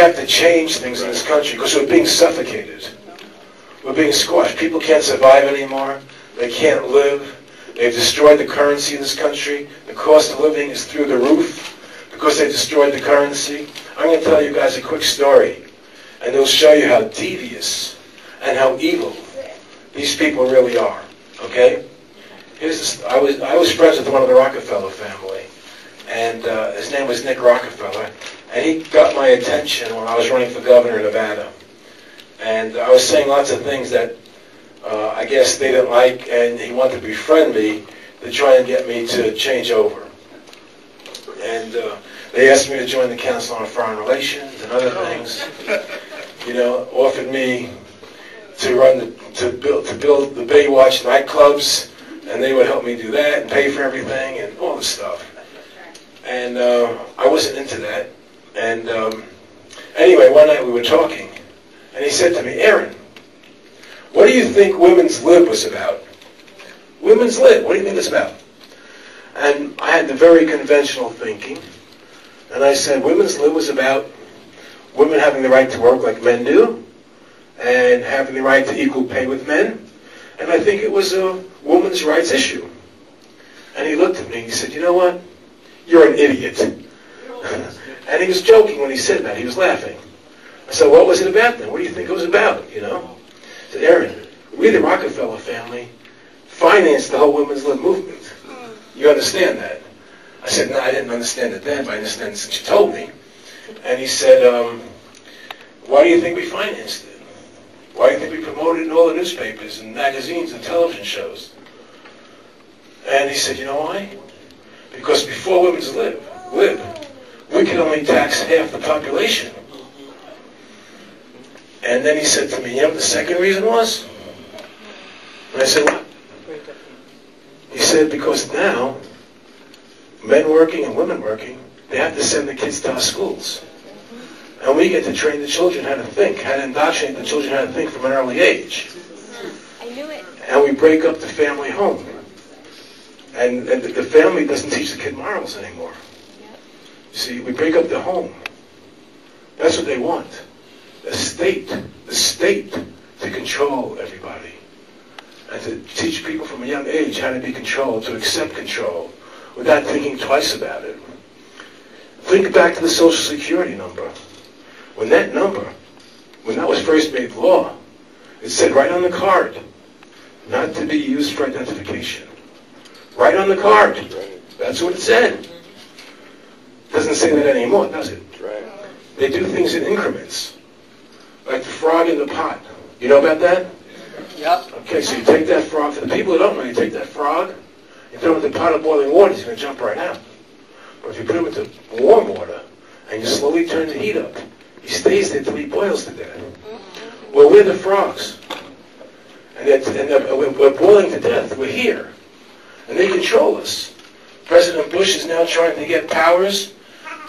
have to change things in this country because we're being suffocated. We're being squashed. People can't survive anymore. They can't live. They've destroyed the currency in this country. The cost of living is through the roof because they destroyed the currency. I'm going to tell you guys a quick story, and it'll show you how devious and how evil these people really are. Okay? I was friends with one of the Rockefeller family, and his name was Nick Rockefeller, and he got my attention when I was running for governor in Nevada. And I was saying lots of things that I guess they didn't like, and he wanted to befriend me to try and get me to change over. And they asked me to join the Council on Foreign Relations and other things. You know, offered me to build the Baywatch nightclubs, and they would help me do that and pay for everything and all this stuff. And I wasn't into that. And anyway, one night we were talking, and he said to me, "Aaron, what do you think Women's Lib was about?" Women's Lib, what do you think it's about? And I had the very conventional thinking, and I said, Women's Lib was about women having the right to work like men do, and having the right to equal pay with men, and I think it was a woman's rights issue. And he looked at me and he said, "You know what? You're an idiot." And he was joking when he said that. He was laughing. I said, "What was it about then? What do you think it was about, you know?" I said, "Aaron, we, the Rockefeller family, financed the whole Women's Lib movement. You understand that?" I said, "No, I didn't understand it then, but I understand it since you told me." And he said, "Why do you think we financed it? Why do you think we promoted it in all the newspapers and magazines and television shows?" And he said, "You know why? Because before Women's Lib, we could only tax half the population." And then he said to me, "You know what the second reason was?" And I said, "What?" He said, "Because now, men working and women working, they have to send the kids to our schools. And we get to train the children how to think, how to indoctrinate the children how to think from an early age. I knew it. And we break up the family home. And the family doesn't teach the kid morals anymore. You see, we break up the home. That's what they want. The state to control everybody. And to teach people from a young age how to be controlled, to accept control, without thinking twice about it. Think back to the Social Security number. When that was first made law, it said right on the card, not to be used for identification. Right on the card. That's what it said. It doesn't say that anymore, does it? Right. They do things in increments. Like the frog in the pot. You know about that? Yep. Okay, so you take that frog, for the people who don't know, you take that frog, you throw him into a pot of boiling water, he's going to jump right out. But if you put him into warm water, and you slowly turn the heat up, he stays there till he boils to death. Well, we're the frogs. And we're boiling to death. We're here. And they control us. President Bush is now trying to get powers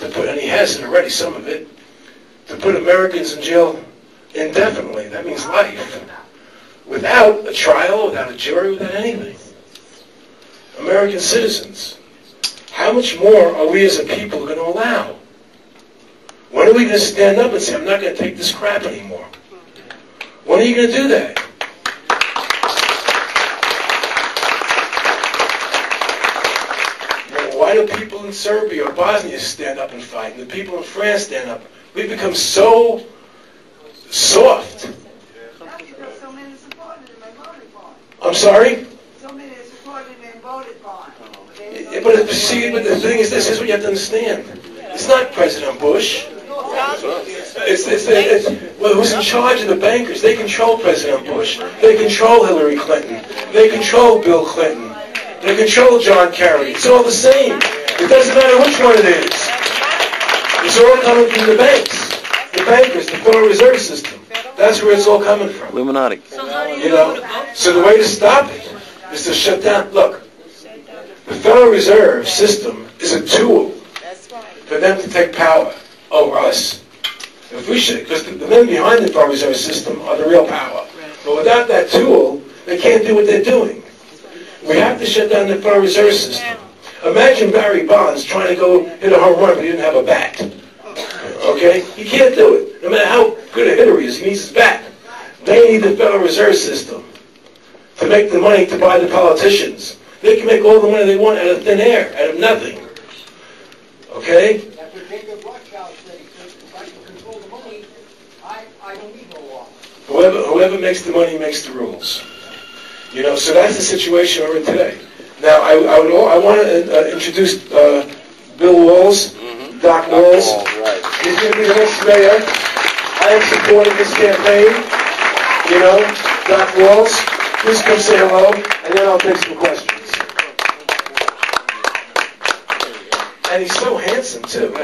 to put, and he has it already, some of it, to put Americans in jail indefinitely. That means life. Without a trial, without a jury, without anything. American citizens. How much more are we as a people going to allow? When are we going to stand up and say, I'm not going to take this crap anymore? When are you going to do that? Why do people in Serbia or Bosnia stand up and fight, and the people in France stand up? We've become so soft. I'm sorry? So many supported and voted for. But the thing is, this is what you have to understand. It's not President Bush. Well, who's in charge of the bankers? They control President Bush. They control Hillary Clinton. They control Bill Clinton. They control John Kerry. It's all the same. It doesn't matter which one it is. It's all coming from the banks, the bankers, the Federal Reserve System. That's where it's all coming from. Illuminati. You know, so the way to stop it is to shut down. Look, the Federal Reserve System is a tool for them to take power over us. If we should, because the men behind the Federal Reserve System are the real power. But without that tool, they can't do what they're doing. We have to shut down the Federal Reserve System. Imagine Barry Bonds trying to go hit a home run but he didn't have a bat. Okay? You can't do it. No matter how good a hitter he is, he needs his bat. They need the Federal Reserve System to make the money to buy the politicians. They can make all the money they want out of thin air, out of nothing. Okay? That's what Jacob Rothschild said. He said, if I can control the money, I don't need no law. Whoever makes the money makes the rules. You know, so that's the situation we're in today. Now, I want to introduce Bill Walls, Doc Walls. Right. He's going to be the next mayor. I am supporting this campaign. You know, Doc Walls, please come say hello, and then I'll take some questions. And he's so handsome, too.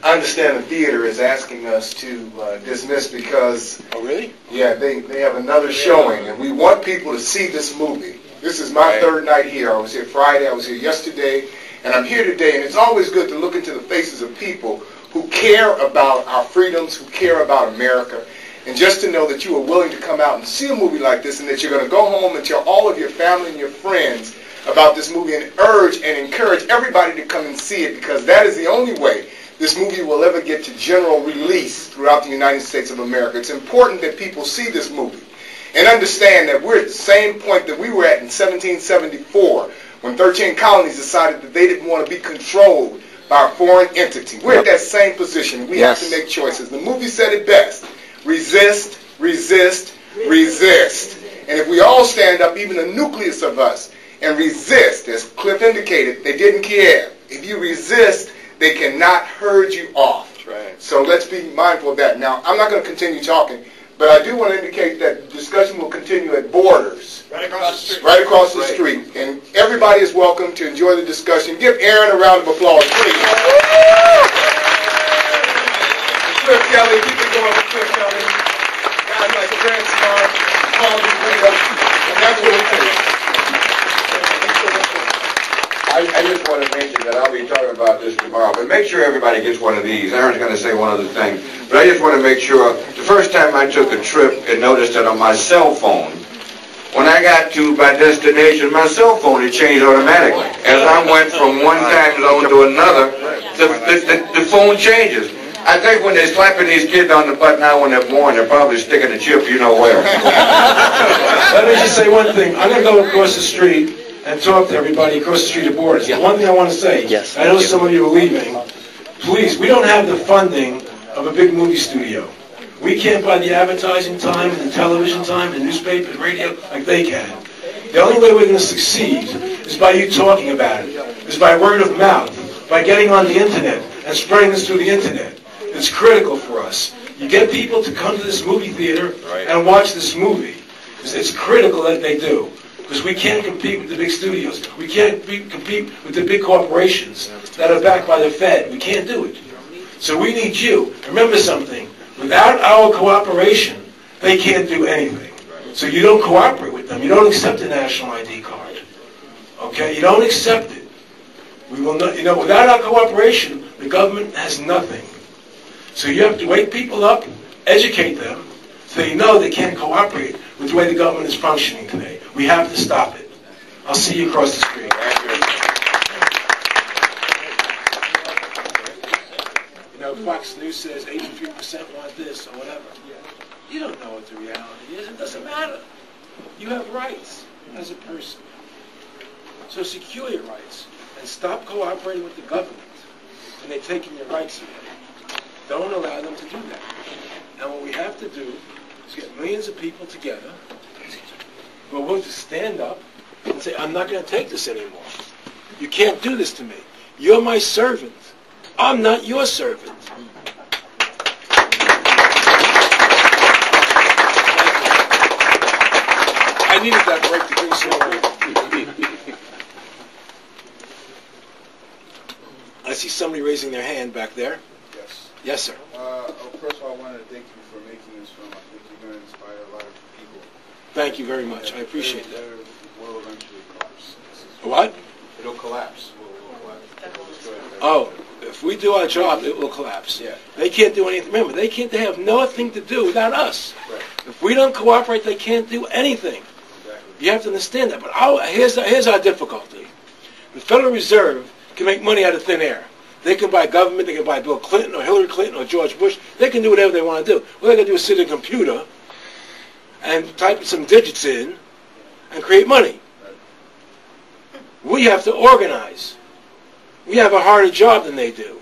I understand the theater is asking us to dismiss because... Oh, really? Yeah, they have another showing, and we want people to see this movie. This is my third night here. I was here Friday, I was here yesterday, and I'm here today, and it's always good to look into the faces of people who care about our freedoms, who care about America, and just to know that you are willing to come out and see a movie like this, and that you're going to go home and tell all of your family and your friends about this movie, and urge and encourage everybody to come and see it, because that is the only way this movie will ever get to general release throughout the United States of America. It's important that people see this movie and understand that we're at the same point that we were at in 1774 when 13 colonies decided that they didn't want to be controlled by a foreign entity. We're at that same position. We have to make choices. The movie said it best. Resist, resist, resist. And if we all stand up, even the nucleus of us, and resist, as Cliff indicated, they didn't care. If you resist, they cannot herd you off. That's right. So let's be mindful of that. Now, I'm not going to continue talking, but I do want to indicate that the discussion will continue at Borders. Right across the street. Right across the street. And everybody is welcome to enjoy the discussion. Give Aaron a round of applause, please. Cliff Kelly, keep it going with Cliff Kelly. Guys like Grant Smart, Paul DeVito, and that's what it takes. I just want to mention that I'll be talking about this tomorrow, but make sure everybody gets one of these. Aaron's going to say one other thing, but I just want to make sure. The first time I took a trip and noticed that on my cell phone, when I got to my destination, my cell phone had changed automatically. As I went from one time zone to another, the phone changes. I think when they're slapping these kids on the butt now when they're born, they're probably sticking a chip you know where. Let me just say one thing. I'm going to go across the street and talk to everybody across the street at Borders. Yeah. One thing I want to say, I know some of you are leaving. Please, we don't have the funding of a big movie studio. We can't buy the advertising time and the television time and newspaper and radio like they can. The only way we're going to succeed is by you talking about it, is by word of mouth, by getting on the internet and spreading this through the internet. It's critical for us. You get people to come to this movie theater and watch this movie. It's critical that they do. Because we can't compete with the big studios. We can't compete with the big corporations that are backed by the Fed. We can't do it. So we need you. Remember something. Without our cooperation, they can't do anything. So you don't cooperate with them. You don't accept a national ID card. Okay? You don't accept it. We will not. You know, without our cooperation, the government has nothing. So you have to wake people up, educate them, so you know they can't cooperate with the way the government is functioning today. We have to stop it. I'll see you across the street. You know, Fox News says 83% want this or whatever. You don't know what the reality is. It doesn't matter. You have rights as a person. So secure your rights and stop cooperating with the government when they're taking your rights away. Don't allow them to do that. And what we have to do is get millions of people together who are willing to stand up and say, I'm not going to take this anymore. You can't do this to me. You're my servant. I'm not your servant. I needed that break to bring some. I see somebody raising their hand back there. Yes. Yes, sir. First of all, I wanted to thank you for making this film. I think you're going to inspire a lot of people. Thank you very much. I appreciate that. The world will eventually collapse. What? It'll collapse. We'll collapse. Oh, if we do our job, it will collapse. Yeah. They can't do anything. Remember, they have nothing to do without us. Right. If we don't cooperate, they can't do anything. Exactly. You have to understand that. But here's our difficulty. The Federal Reserve can make money out of thin air. They can buy government, they can buy Bill Clinton or Hillary Clinton or George Bush. They can do whatever they want to do. What they got to do is sit at a computer and type some digits in and create money. We have to organize. We have a harder job than they do.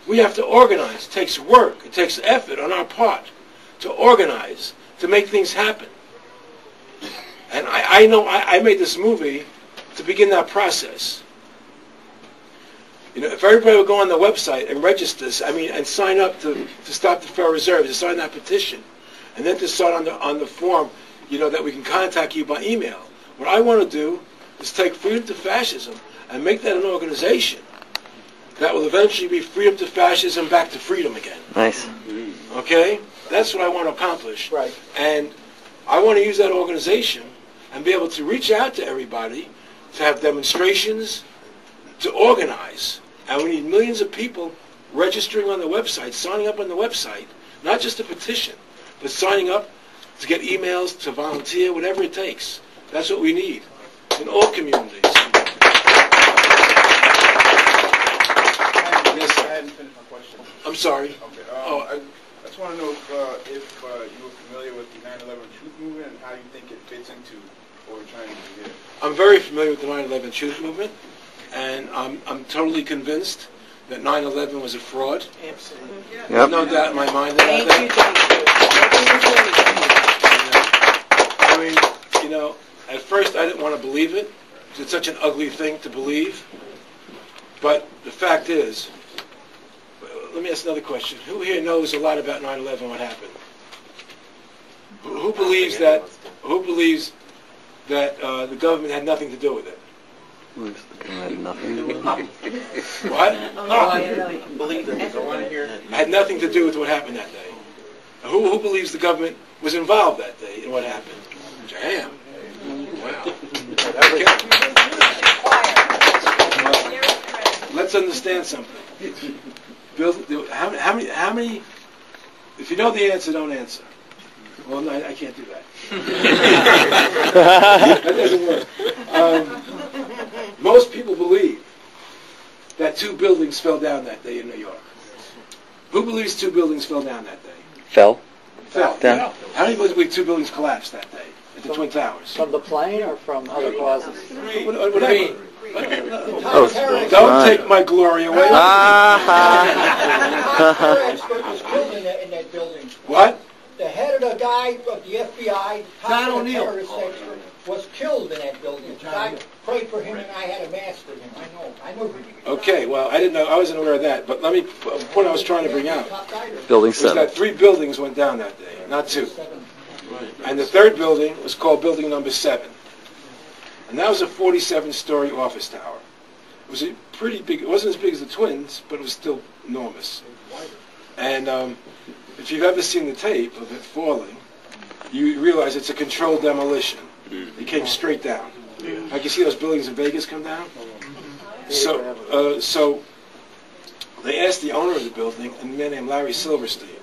We have to organize. It takes work. It takes effort on our part to organize, to make things happen. And I know I made this movie to begin that process. You know, if everybody would go on the website and register, and sign up to stop the Federal Reserve, to sign that petition, and then to start on the form, that we can contact you by email. What I want to do is take Freedom to Fascism and make that an organization that will eventually be Freedom to Fascism back to freedom again. Nice. Okay? That's what I want to accomplish. Right. And I want to use that organization and be able to reach out to everybody, to have demonstrations, to organize. And we need millions of people registering on the website, signing up on the website, not just a petition, but signing up to get emails, to volunteer, whatever it takes. That's what we need in all communities. Yes, sir. I hadn't finished my question. I'm sorry. Okay. I just want to know if you were familiar with the 9/11 Truth Movement and how you think it fits into what we're trying to do here. I'm very familiar with the 9/11 Truth Movement, and I'm totally convinced that 9/11 was a fraud. Absolutely. There's no doubt in my mind about that. At first I didn't want to believe it. It's such an ugly thing to believe. But the fact is, let me ask another question. Who here knows a lot about 9/11, what happened? Who believes that the government had nothing to do with it? Had nothing to do with it. What? I believe it. I want to hear. Had nothing to do with what happened that day. Who believes the government was involved that day in what happened? Damn. Wow. Let's understand something. How many? If you know the answer, don't answer. Well, no, I can't do that. That doesn't work. Most people believe that 2 buildings fell down that day in New York. Who believes 2 buildings fell down that day? Fell Down. How many believe 2 buildings collapsed that day at the Twin Towers? From the plane or from other causes? Whatever. Don't take my glory away. Expert was killed in that building. What? The head of the guy of the FBI, John O'Neill, terrorist expert, was killed in that building. I prayed for him and I had a mass for him. I know. Okay, well, I didn't know. I wasn't aware of that. But let me. What I was trying to bring out Building was 7. that 3 buildings went down that day, not 2. And the 3rd building was called Building Number 7, and that was a 47-story office tower. It was a pretty big. It wasn't as big as the Twins, but it was still enormous. And if you've ever seen the tape of it falling, you realize it's a controlled demolition. It came straight down. Like you see those buildings in Vegas come down? So they asked the owner of the building, a man named Larry Silverstein.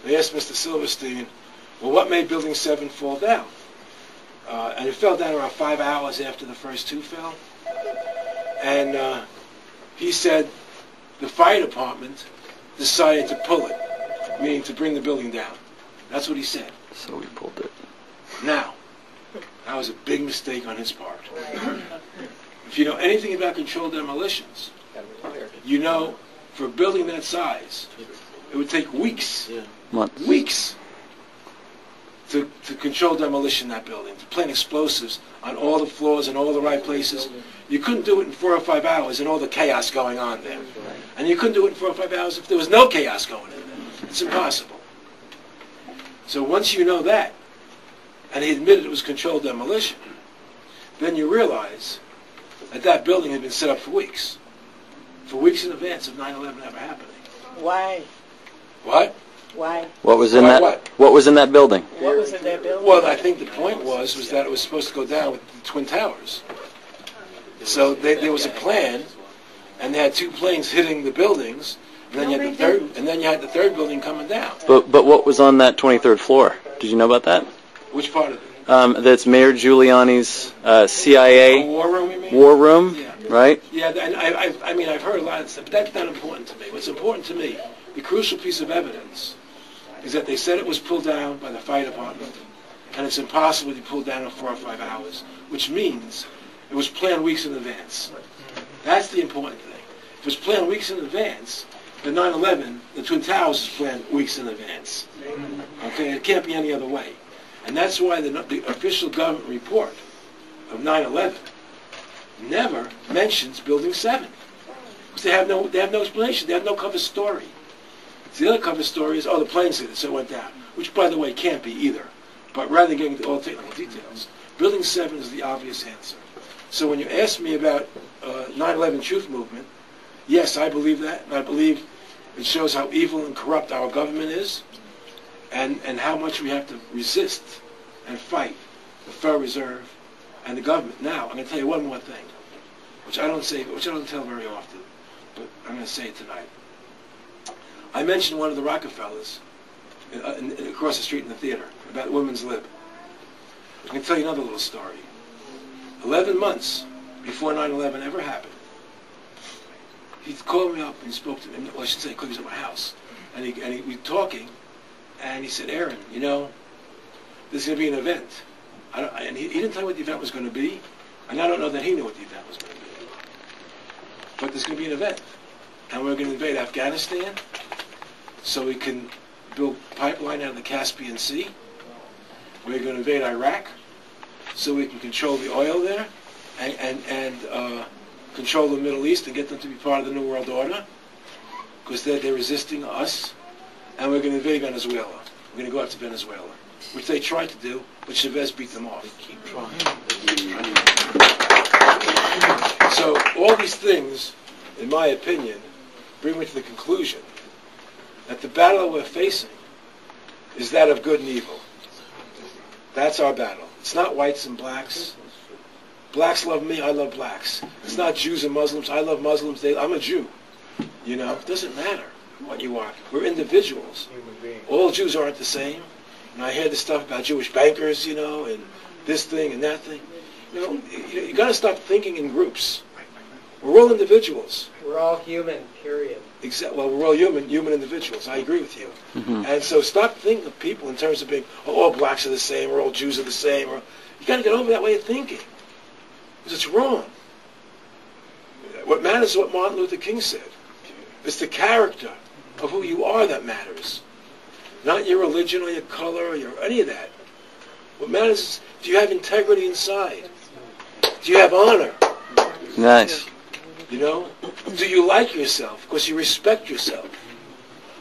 They asked Mr. Silverstein, well, what made Building 7 fall down? And it fell down around 5 hours after the first 2 fell. And he said the fire department decided to pull it, meaning to bring the building down. That's what he said. So we pulled it. Now, that was a big mistake on his part. If you know anything about controlled demolitions, you know for a building that size, it would take weeks, Months. weeks to control demolition in that building, to plant explosives on all the floors and all the right places. You couldn't do it in 4 or 5 hours and all the chaos going on there. And you couldn't do it in 4 or 5 hours if there was no chaos going in there. It's impossible. So once you know that, and he admitted it was controlled demolition, then you realize that that building had been set up for weeks in advance of 9/11 ever happening. Why? What? Why? What was in Why that? what? What was in that building? What was in that building? Well, I think the point was that it was supposed to go down with the Twin Towers. So there was a plan, and they had 2 planes hitting the buildings, and then you had the third building coming down. But what was on that 23rd floor? Did you know about that? Which part of it? That's Mayor Giuliani's CIA War room, you mean? war room, Yeah. right? Yeah, and I mean, I've heard a lot of stuff, but that's not important to me. What's important to me, the crucial piece of evidence, is that they said it was pulled down by the fire department, and it's impossible to be pulled down in 4 or 5 hours, which means it was planned weeks in advance. That's the important thing. If it was planned weeks in advance, the 9/11, the Twin Towers is planned weeks in advance. Okay, it can't be any other way. And that's why the official government report of 9/11 never mentions Building 7. Because they have no explanation. They have no cover story. So the other cover story is, the planes hit it, so it went down. Which, by the way, can't be either. But rather than getting into all technical details, Building 7 is the obvious answer. So when you ask me about 9/11 Truth Movement, yes, I believe that. And I believe it shows how evil and corrupt our government is, and how much we have to resist and fight the Federal Reserve and the government. Now, I'm going to tell you one more thing, which I don't tell very often, but I'm going to say it tonight. I mentioned one of the Rockefellers across the street in the theater about women's lib. I can tell you another little story. 11 months before 9/11 ever happened, he called me up and spoke to me. Well, I should say, he was at my house, and we were talking, and he said, "Aaron, you know, there's going to be an event." And he didn't tell me what the event was going to be, and I don't know that he knew what the event was going to be. But there's going to be an event, and we're going to invade Afghanistan, so we can build pipeline out of the Caspian Sea. We're going to invade Iraq, so we can control the oil there, and control the Middle East and get them to be part of the New World Order, because they're resisting us. And we're going to invade Venezuela. We're going to go out to Venezuela, which they tried to do, but Chavez beat them off. Keep trying. So all these things, in my opinion, bring me to the conclusion that the battle we're facing is that of good and evil. That's our battle. It's not whites and blacks. Blacks love me, I love blacks. It's not Jews and Muslims, I love Muslims, I'm a Jew. You know, it doesn't matter what you are. We're individuals. All Jews aren't the same. And I hear this stuff about Jewish bankers, you know, and this thing and that thing. You know, you got to stop thinking in groups. We're all individuals. We're all human, period. Well, we're all human individuals. I agree with you. Mm-hmm. And so stop thinking of people in terms of being, all blacks are the same, or all Jews are the same. Or, you got to get over that way of thinking. Because it's wrong. What matters is what Martin Luther King said. It's the character of who you are that matters. Not your religion or your color or any of that. What matters is, do you have integrity inside? Do you have honor? Nice. You know? Do you like yourself? Because you respect yourself.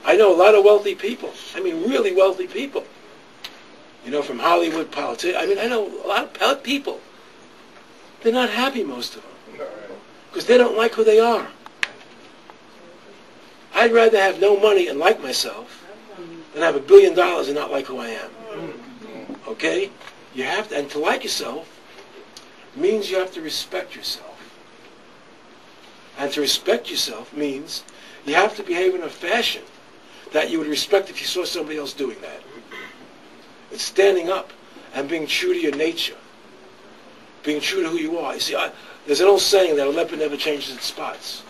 I know a lot of wealthy people. I mean, really wealthy people. You know, from Hollywood politicians. I mean, I know a lot of people. They're not happy, most of them. Because they don't like who they are. I'd rather have no money and like myself than have $1 billion and not like who I am. Okay? You have to, and to like yourself means you have to respect yourself. And to respect yourself means you have to behave in a fashion that you would respect if you saw somebody else doing that. It's standing up and being true to your nature. Being true to who you are. You see, there's an old saying that a leopard never changes its spots.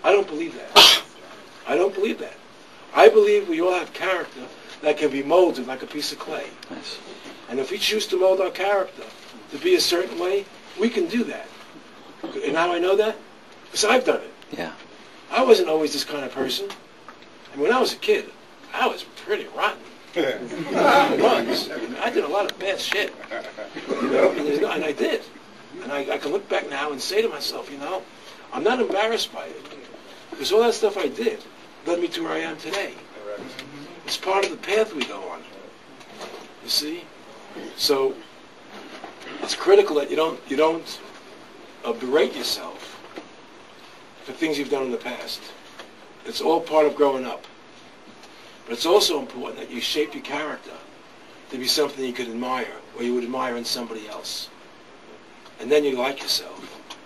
I don't believe that. I don't believe that. I believe we all have character that can be molded like a piece of clay. Nice. And if we choose to mold our character to be a certain way, we can do that. And how I know that? Because I've done it. Yeah. I wasn't always this kind of person. And when I was a kid, I was pretty rotten. I was. I did a lot of bad shit. You know, and I did. And I can look back now and say to myself, you know, I'm not embarrassed by it. Because all that stuff I did led me to where I am today. It's part of the path we go on. You see? So it's critical that you don't berate yourself for things you've done in the past. It's all part of growing up. But it's also important that you shape your character to be something you could admire, or you would admire in somebody else. And then you like yourself.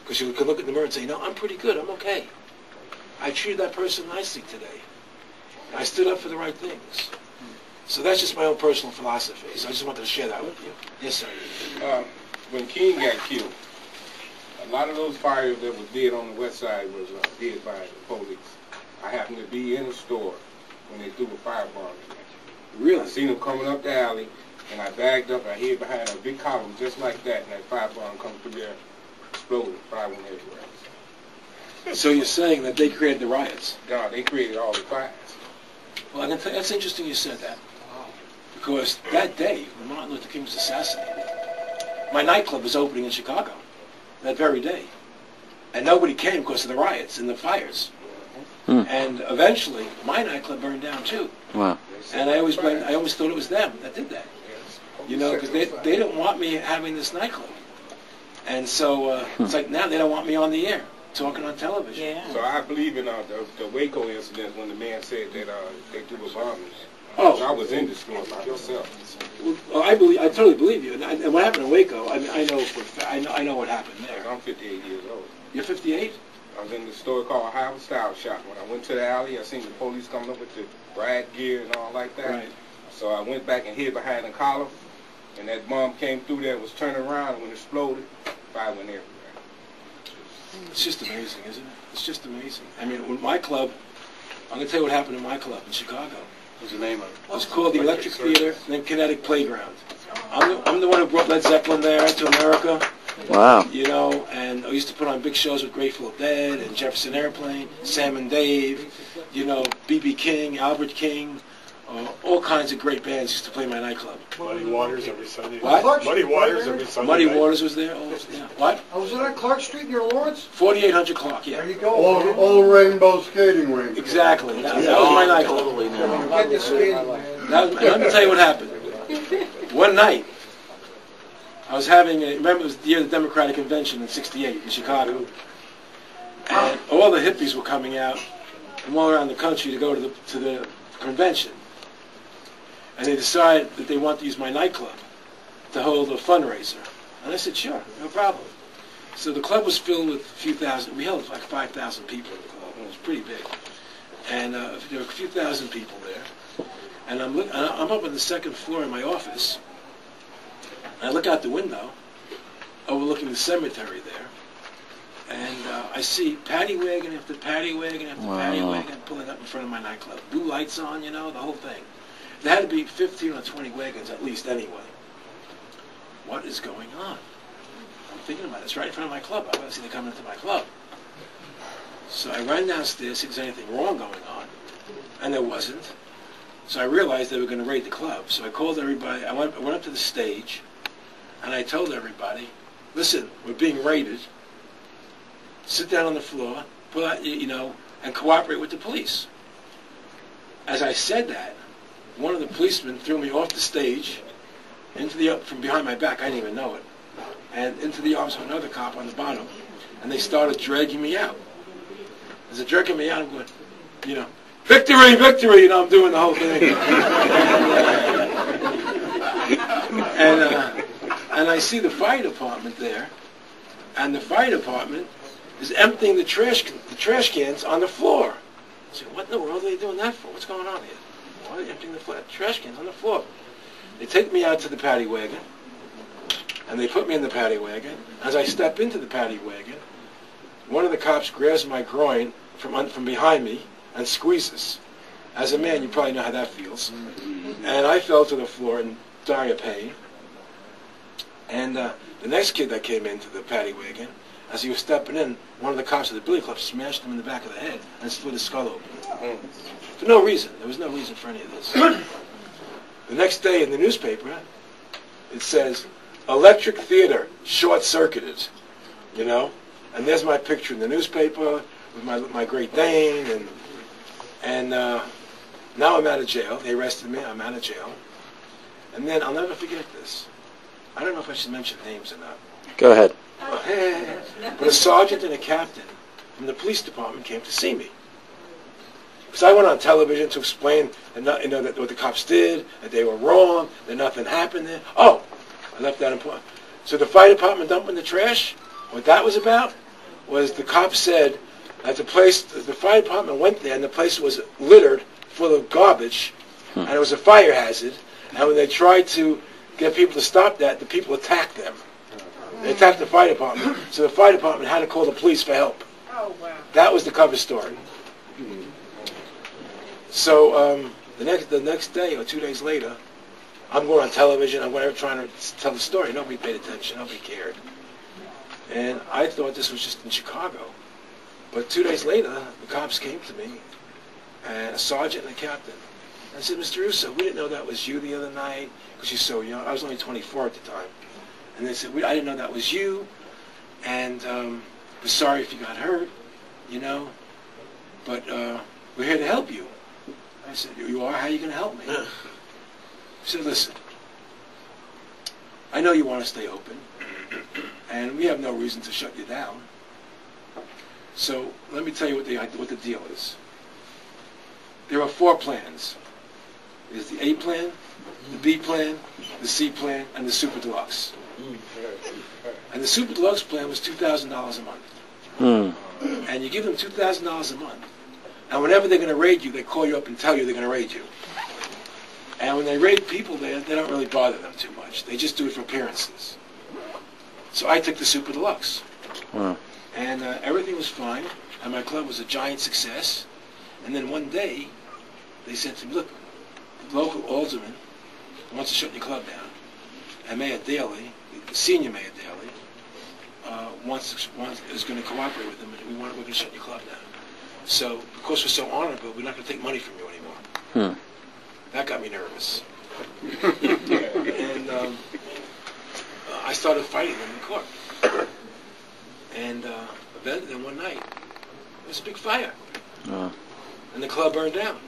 Because you can look in the mirror and say, no, I'm pretty good, I'm okay. I treated that person nicely today. I stood up for the right things. So that's just my own personal philosophy. So I just wanted to share that with you. Yes, sir. When King got killed, a lot of those fires that was dead on the west side was dead by the police. I happened to be in a store when they threw a firebomb in there. Really? I seen them coming up the alley, and I bagged up. I hid behind a big column just like that, and that firebomb come through there, exploded, fire went everywhere. So you're saying that they created the riots? No, they created all the fires. Well, I can tell, that's interesting you said that. Because that day, when Martin Luther King was assassinated, my nightclub was opening in Chicago that very day. And nobody came because of the riots and the fires. And eventually, my nightclub burned down too. Wow. And I always thought it was them that did that. You know, because they didn't want me having this nightclub. And so it's like now they don't want me on the air, talking on television. Yeah. So I believe in the Waco incident when the man said that they threw a bomb. Oh. I was in the store by myself. Well, I totally believe you. And what happened in Waco, I mean, I know what happened there. I'm 58 years old. You're 58? I was in the store called Howard Style Shop. When I went to the alley, I seen the police coming up with the riot gear and all like that. Right. So I went back and hid behind the column, and that bomb came through there, was turning around, and when it exploded, fire went everywhere. It's just amazing, isn't it? It's just amazing. I mean, when my club, I'm going to tell you what happened in my club in Chicago. What's the name of it? It was called the Electric Theater and then Kinetic Playground. I'm the one who brought Led Zeppelin there to America. Wow. You know, and I used to put on big shows with Grateful Dead and Jefferson Airplane, Sam and Dave, you know, B.B. King, Albert King, all kinds of great bands used to play my nightclub. Muddy Waters every Sunday. What? Muddy Waters every Sunday. Muddy night. Waters was there. Oh, yeah. What? I was on Clark Street near Lawrence. 4800 Clark, yeah. There you go. Old Rainbow Skating Rink. Exactly. That was my nightclub. Totally now. Get the skating, man. Let me tell you what happened. One night, I was having remember it was the year of the Democratic Convention in '68 in Chicago. And all the hippies were coming out from all around the country to go to the convention. And they decided that they want to use my nightclub to hold a fundraiser. And I said, sure, no problem. So the club was filled with a few thousand. We held like 5,000 people in the club. It was pretty big. And there were a few thousand people there. And I'm up on the second floor in my office. And I look out the window, overlooking the cemetery there. And I see paddy wagon after paddy wagon after paddy wagon pulling up in front of my nightclub. Blue lights on, you know, the whole thing. There had to be 15 or 20 wagons at least anyway. What is going on? I'm thinking about it. It's right in front of my club. I want to see them coming into my club. So I ran downstairs, see if there's anything wrong going on. And there wasn't. So I realized they were going to raid the club. So I called everybody. I went up to the stage, and I told everybody, listen, we're being raided. Sit down on the floor, pull out, you know, and cooperate with the police. As I said that, one of the policemen threw me off the stage from behind my back. I didn't even know it, and into the arms of another cop on the bottom, and they started dragging me out. As they're dragging me out, I'm going, you know, victory, victory, you know, I'm doing the whole thing. And I see the fire department there, and the fire department is emptying the trash cans on the floor. I say, what in the world are they doing that for? What's going on here? Why are they emptying the trash cans on the floor? They take me out to the paddy wagon, and they put me in the paddy wagon. As I step into the paddy wagon, one of the cops grabs my groin from behind me and squeezes. As a man, you probably know how that feels. And I fell to the floor in dire pain. And the next kid that came into the paddy wagon, as he was stepping in, one of the cops of the billy club smashed him in the back of the head and split his skull open. For no reason. There was no reason for any of this. The next day in the newspaper, it says, Electric Theater short-circuited, you know? And there's my picture in the newspaper with my Great Dane, and now I'm out of jail. They arrested me. I'm out of jail. And then I'll never forget this. I don't know if I should mention names or not. Go ahead. But a sergeant and a captain from the police department came to see me. Because I went on television to explain that, you know, that what the cops did, that they were wrong, that nothing happened there. Oh, I left that important. So the fire department dumping the trash, what that was about was the cops said that the fire department went there and the place was littered full of garbage And it was a fire hazard. And when they tried to get people to stop that, the people attacked them. They attacked the fire department. So the fire department had to call the police for help. Oh, wow. That was the cover story. So the next day or 2 days later, I'm going on television. I'm trying to tell the story. Nobody paid attention. Nobody cared. And I thought this was just in Chicago. But 2 days later, the cops came to me, and a sergeant and a captain. I said, Mr. Russo, we didn't know that was you the other night, because you're so young. I was only 24 at the time. And they said, I didn't know that was you, and we're sorry if you got hurt, you know, but we're here to help you. I said, you are? How are you going to help me? He said, listen, I know you want to stay open, and we have no reason to shut you down. So let me tell you what the deal is. There are 4 plans. There's the A plan, the B plan, the C plan, and the Super Deluxe. And the Super Deluxe plan was $2,000 a month. And you give them $2,000 a month, and whenever they're going to raid you, they call you up and tell you they're going to raid you. And when they raid people there, they don't really bother them too much. They just do it for appearances. So I took the Super Deluxe. And everything was fine, and my club was a giant success. And then one day, they said to me, look, the local alderman wants to shut your club down. And Mayor Daley, the senior Mayor Daley, is going to cooperate with them, and we're going to shut your club down. So, because we're so honorable, we're not going to take money from you anymore. That got me nervous. And I started fighting them in court. And then one night, there was a big fire. And the club burned down.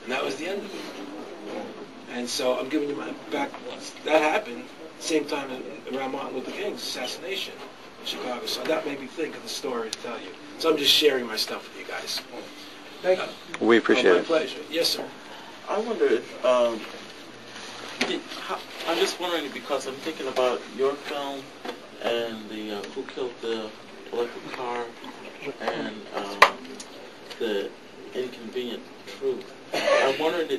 And that was the end of it. And so I'm giving you my back. That happened same time around Martin Luther King's assassination in Chicago. So that made me think of the story to tell you. So I'm just sharing my stuff with you guys. Thank you. We appreciate it. My pleasure. Yes, sir. I wonder if, I'm just wondering because I'm thinking about your film and the Who Killed the Electric Car and the Inconvenient Truth. I'm wondering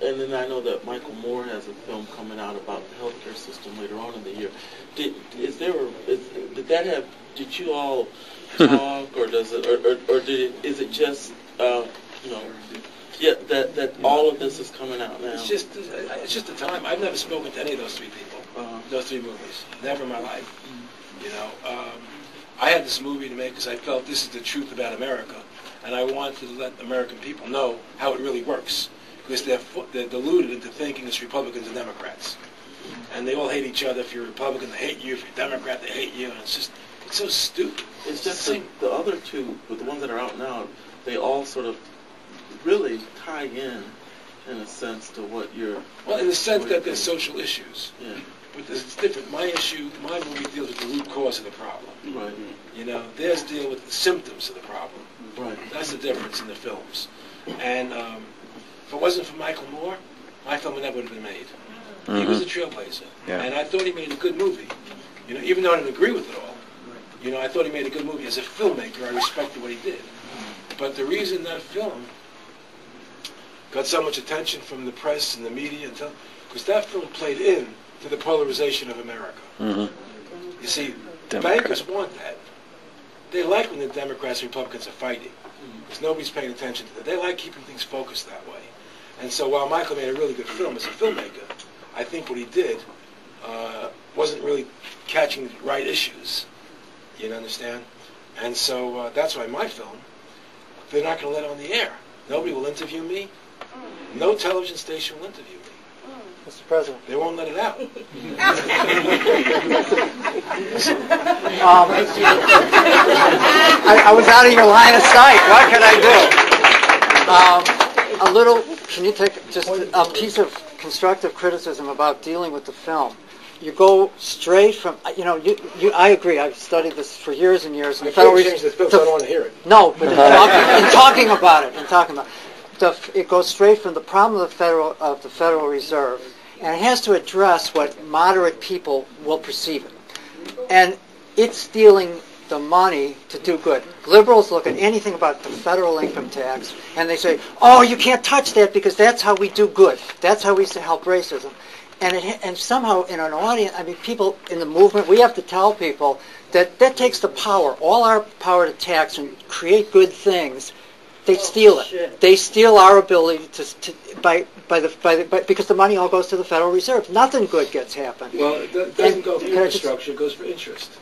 and then I know that Michael Moore has a film coming out about the healthcare system later on in the year. Did you all talk, or does it, or is it just that all of this is coming out now? It's just the time. I've never spoken to any of those 3 people, those 3 movies, never in my life. You know, I had this movie to make because I felt this is the truth about America, and I wanted to let American people know how it really works. Because they're deluded into thinking it's Republicans and Democrats. And they all hate each other. If you're a Republican, they hate you. If you're a Democrat, they hate you. And it's so stupid. It's just the other 2, but the ones that are out now, they all sort of really tie in a sense, to what you're... Well, in the sense that they're social issues. Yeah. But it's different. My movie deals with the root cause of the problem. Right. You know, theirs deal with the symptoms of the problem. Right. That's the difference in the films. And... if it wasn't for Michael Moore, my film would never would have been made. He was a trailblazer. Yeah. And I thought he made a good movie. You know, even though I didn't agree with it all, you know, I thought he made a good movie. As a filmmaker, I respected what he did. But the reason that film got so much attention from the press and the media, because that film played in to the polarization of America. You see, bankers want that. They like when the Democrats and Republicans are fighting, because nobody's paying attention to that. They like keeping things focused that way. And so while Michael made a really good film as a filmmaker, I think what he did wasn't really catching the right issues. You understand? And so that's why my film, they're not going to let it on the air. Nobody will interview me. No television station will interview me. Mr. President. They won't let it out. I was out of your line of sight. What can I do? Can you take just a piece of constructive criticism about dealing with the film? You go straight from, I agree. I've studied this for years and years. I can't change the film, so I don't want to hear it. No, but in talking about it, it goes straight from the problem of the Federal Reserve, and it has to address what moderate people will perceive it. And it's dealing the money to do good. Liberals look at anything about the federal income tax and they say, oh, you can't touch that because that's how we do good. That's how we help racism. And somehow in an audience, I mean, people in the movement, we have to tell people that takes the power, all our power to tax and create good things. They steal it. They steal our ability because the money all goes to the Federal Reserve. Nothing good gets happen. Well, it doesn't go for infrastructure. It goes for interest,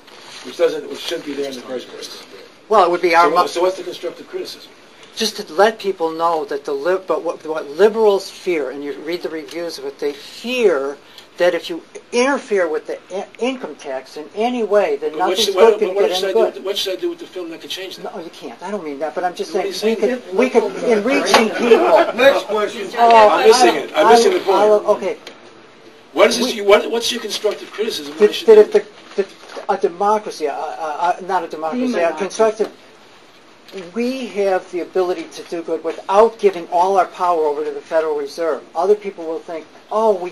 which shouldn't be there in the first place. Well, it would be our. So what's the constructive criticism? Just to let people know that what liberals fear, and you read the reviews of it, they fear that if you interfere with the income tax in any way, then nothing's good can get any good. What should I do with the film that could change that? No, you can't. I don't mean that, but I'm just saying we could in reaching people. Next question. I'm missing it. I'm missing the point. Okay. What's your constructive criticism? That if a democracy, not a democracy, a constructive. We have the ability to do good without giving all our power over to the Federal Reserve. Other people will think, oh,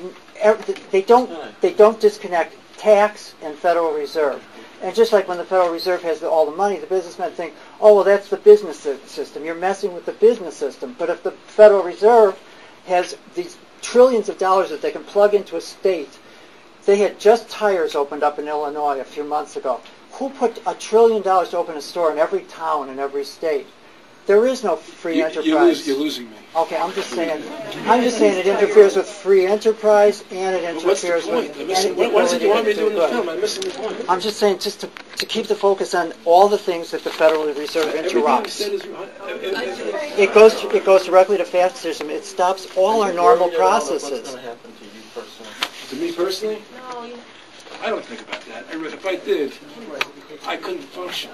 they don't disconnect tax and Federal Reserve. And just like when the Federal Reserve has all the money, the businessmen think, oh, well, that's the business system. You're messing with the business system. But if the Federal Reserve has these trillions of dollars that they can plug into a state, they had just tires opened up in Illinois a few months ago. Who put $1 trillion to open a store in every town in every state? There is no free enterprise. You're losing me. Okay, I'm just saying it interferes with free enterprise and it interferes with. What is it you want me to do in the film? I'm missing the point. I'm just saying just to keep the focus on all the things that the Federal Reserve interrupts. It goes directly to fascism. It stops all our normal processes. To me personally? No. I don't think about that. If I did, I couldn't function.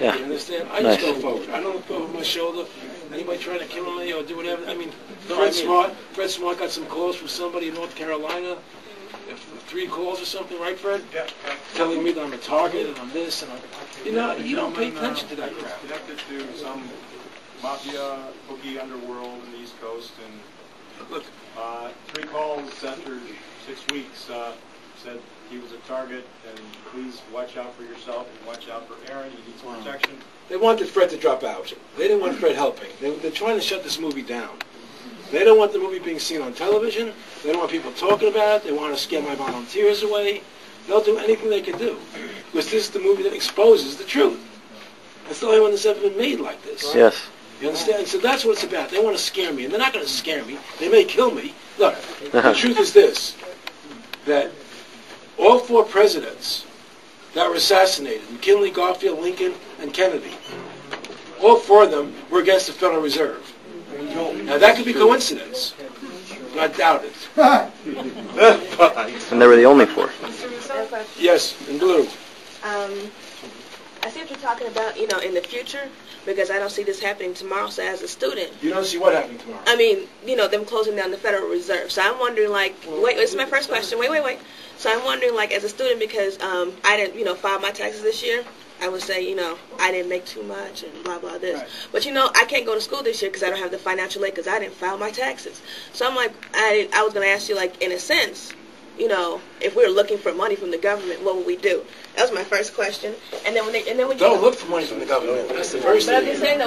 Yeah. You understand? I just go forward. I don't look over my shoulder. Anybody trying to kill me or do whatever. I mean, Fred Smart got some calls from somebody in North Carolina. 3 calls or something, right, Fred? Yeah. Telling me that I'm a target and I'm this and I'm... you don't pay attention to that crap. Connected to some mafia, bookie underworld in the East Coast. And look, 3 calls after 6 weeks said he was a target, and please watch out for yourself and watch out for Aaron. You need some protection. They wanted Fred to drop out. They didn't want Fred helping. They're trying to shut this movie down. They don't want the movie being seen on television. They don't want people talking about it. They want to scare my volunteers away. They'll do anything they can do. Because this is the movie that exposes the truth. That's the only one that's ever been made like this. Right? Yes. You understand? So that's what it's about. They want to scare me, and they're not going to scare me. They may kill me. Look, the truth is this, that all 4 presidents that were assassinated, McKinley, Garfield, Lincoln, and Kennedy, all 4 of them were against the Federal Reserve. Now, that could be coincidence, but I doubt it. And they were the only 4. Yes, in blue. I see what you're talking about, in the future, because I don't see this happening tomorrow. So as a student... You don't see what happening tomorrow? I mean, them closing down the Federal Reserve. So I'm wondering, wait, this is my first question. Wait. So I'm wondering, as a student, because I didn't, file my taxes this year, I would say, I didn't make too much and blah, blah, this. Right. But, I can't go to school this year because I don't have the financial aid because I didn't file my taxes. So I'm I was going to ask you, in a sense, if we were looking for money from the government, what would we do? That was my first question. And then when don't look for money from the government. That's the first thing. But I'm just saying,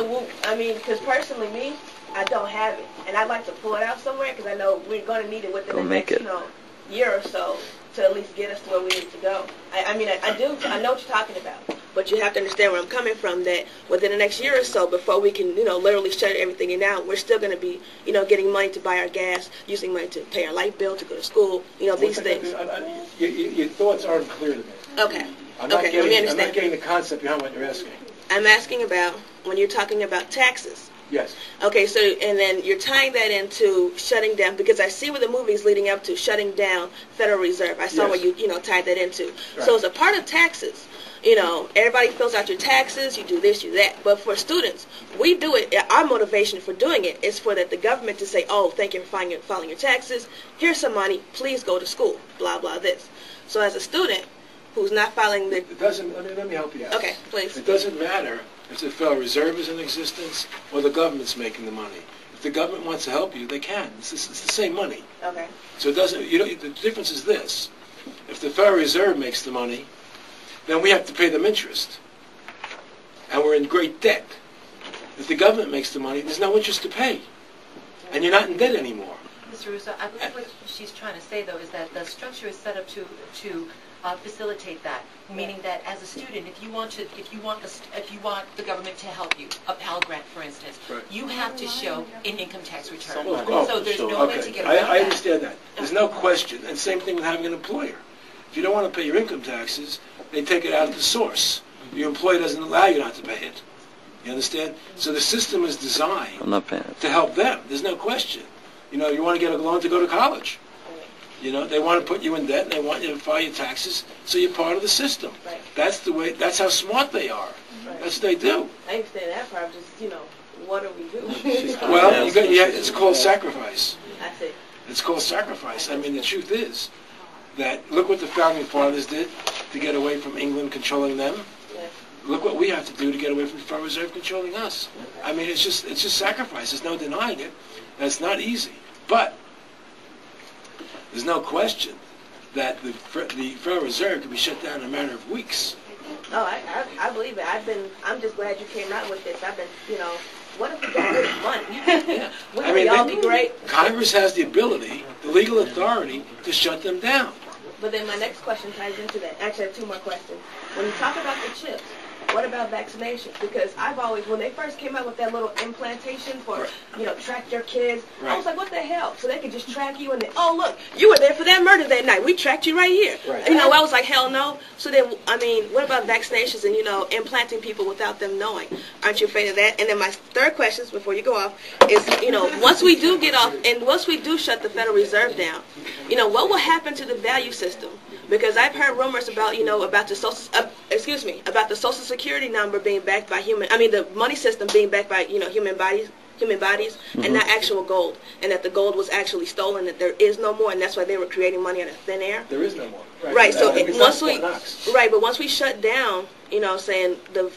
because personally, me, I don't have it. And I'd like to pull it out somewhere because I know we're going to need it within the next, year or so to at least get us to where we need to go. I know what you're talking about. But you have to understand where I'm coming from, that within the next year or so, before we can, literally shut everything down, we're still going to be, getting money to buy our gas, using money to pay our light bill, to go to school, these things. Your thoughts aren't clear to me. Okay. I'm not getting the concept behind what you're asking. I'm asking about when you're talking about taxes. Yes. Okay, so, and then you're tying that into shutting down, because I see where the movie is leading up to, shutting down Federal Reserve. I saw where you, tied that into. Right. So as a part of taxes, everybody fills out your taxes, you do this, you do that. But for students, we do it, our motivation for doing it is for the government to say, oh, thank you for filing your taxes, here's some money, please go to school, blah, blah, this. So as a student who's not filing the... It doesn't, let me help you out. Okay, please. It doesn't matter if the Federal Reserve is in existence or the government's making the money. If the government wants to help you, they can. It's the same money. Okay. So it doesn't, the difference is this. If the Federal Reserve makes the money, then we have to pay them interest. and we're in great debt. If the government makes the money, there's no interest to pay, and you're not in debt anymore. Mr. Russo, I believe what she's trying to say, though, is that the structure is set up to facilitate that. Meaning that as a student, if you want the government to help you, a Pell Grant, for instance, Right. you have to show an income tax return. Oh, So there's no way to get around I that. understand that. There's no question. And same thing with having an employer. If you don't want to pay your income taxes, they take it out of the source. Your employer doesn't allow you not to pay it. You understand? So the system is designed I'm not paying it. to help them. There's no question. You know, you want to get a loan to go to college. You know, they want to put you in debt and they want you to file your taxes so you're part of the system. Right. That's the way, that's how smart they are. Right. That's what they do. I understand that part. Just, you know, what do we do? Well, it's called sacrifice. I see. It's called sacrifice. I mean, the truth is that look what the founding fathers did to get away from England controlling them. Yes. Look what we have to do to get away from the Federal Reserve controlling us. I mean, it's just sacrifice. There's no denying it. That's not easy. But there's no question that the Federal Reserve can be shut down in a matter of weeks. Oh, I believe it. I'm just glad you came out with this. I've been, you know, what if we got rid of money? Wouldn't we all be great? Congress has the ability, the legal authority, to shut them down. But then my next question ties into that. Actually, I have two more questions. When you talk about the chips, what about vaccinations? Because I've always, when they first came out with that little implantation for, you know, track your kids, I was like, what the hell? So they could just track you and then, oh, look, you were there for that murder that night. We tracked you right here. Right. You know, I was like, hell no. So then, I mean, what about vaccinations and, you know, implanting people without them knowing? Aren't you afraid of that? And then my third question, before you go off, is, you know, once we do get off and once we do shut the Federal Reserve down, you know, what will happen to the value system? Because I've heard rumors about, you know, about the Social Security number being backed by the money system being backed by, you know, human bodies, and not actual gold, and that the gold was actually stolen, that there is no more, and that's why they were creating money out of thin air. There is no more. Right. So but once we shut down, you know, saying the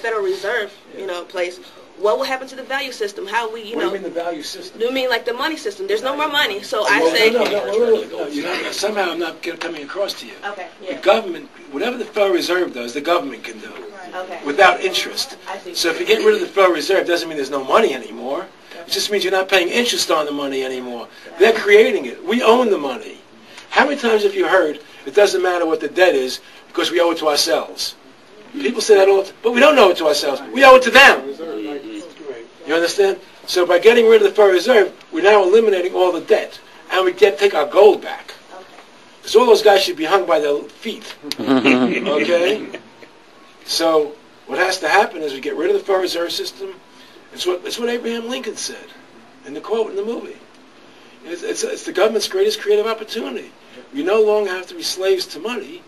Federal Reserve, you know, place. What will happen to the value system? How we, What do you mean the value system? You mean like the money system? There's no more money, so I say. No, somehow I'm not coming across to you. Okay. Yeah. The government, whatever the Federal Reserve does, the government can do. Okay. Without interest. I see. So if you get rid of the Federal Reserve, doesn't mean there's no money anymore. It just means you're not paying interest on the money anymore. They're creating it. We own the money. How many times have you heard it doesn't matter what the debt is because we owe it to ourselves? People say that all the time, but we don't owe it to ourselves. We owe it to them. You understand? So by getting rid of the Federal Reserve, we're now eliminating all the debt, and we get to take our gold back. Because all those guys should be hung by their feet. Okay? So what has to happen is we get rid of the Federal Reserve System. It's what Abraham Lincoln said in the quote in the movie. It's the government's greatest creative opportunity. We no longer have to be slaves to money,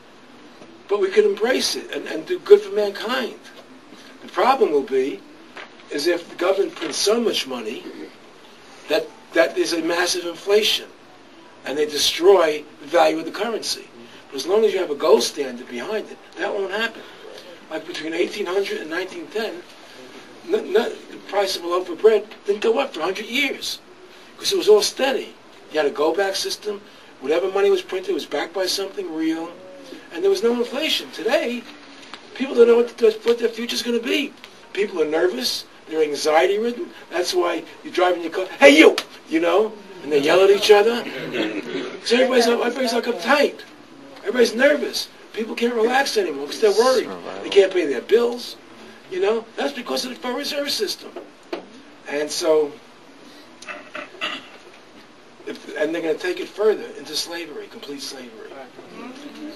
but we can embrace it and do good for mankind. The problem will be is if the government prints so much money that there's a massive inflation and they destroy the value of the currency. But as long as you have a gold standard behind it, that won't happen. Like between 1800 and 1910, the price of a loaf of bread didn't go up for 100 years because it was all steady. You had a go-back system. Whatever money was printed was backed by something real, and there was no inflation. Today, people don't know what their future's going to be. People are nervous. They're anxiety-ridden. That's why you drive in your car, hey, you know, and they yell at each other. So everybody's like uptight. Everybody's nervous. People can't relax anymore because they're worried. They can't pay their bills. You know, that's because of the Federal Reserve System. And so, and they're going to take it further into slavery, complete slavery.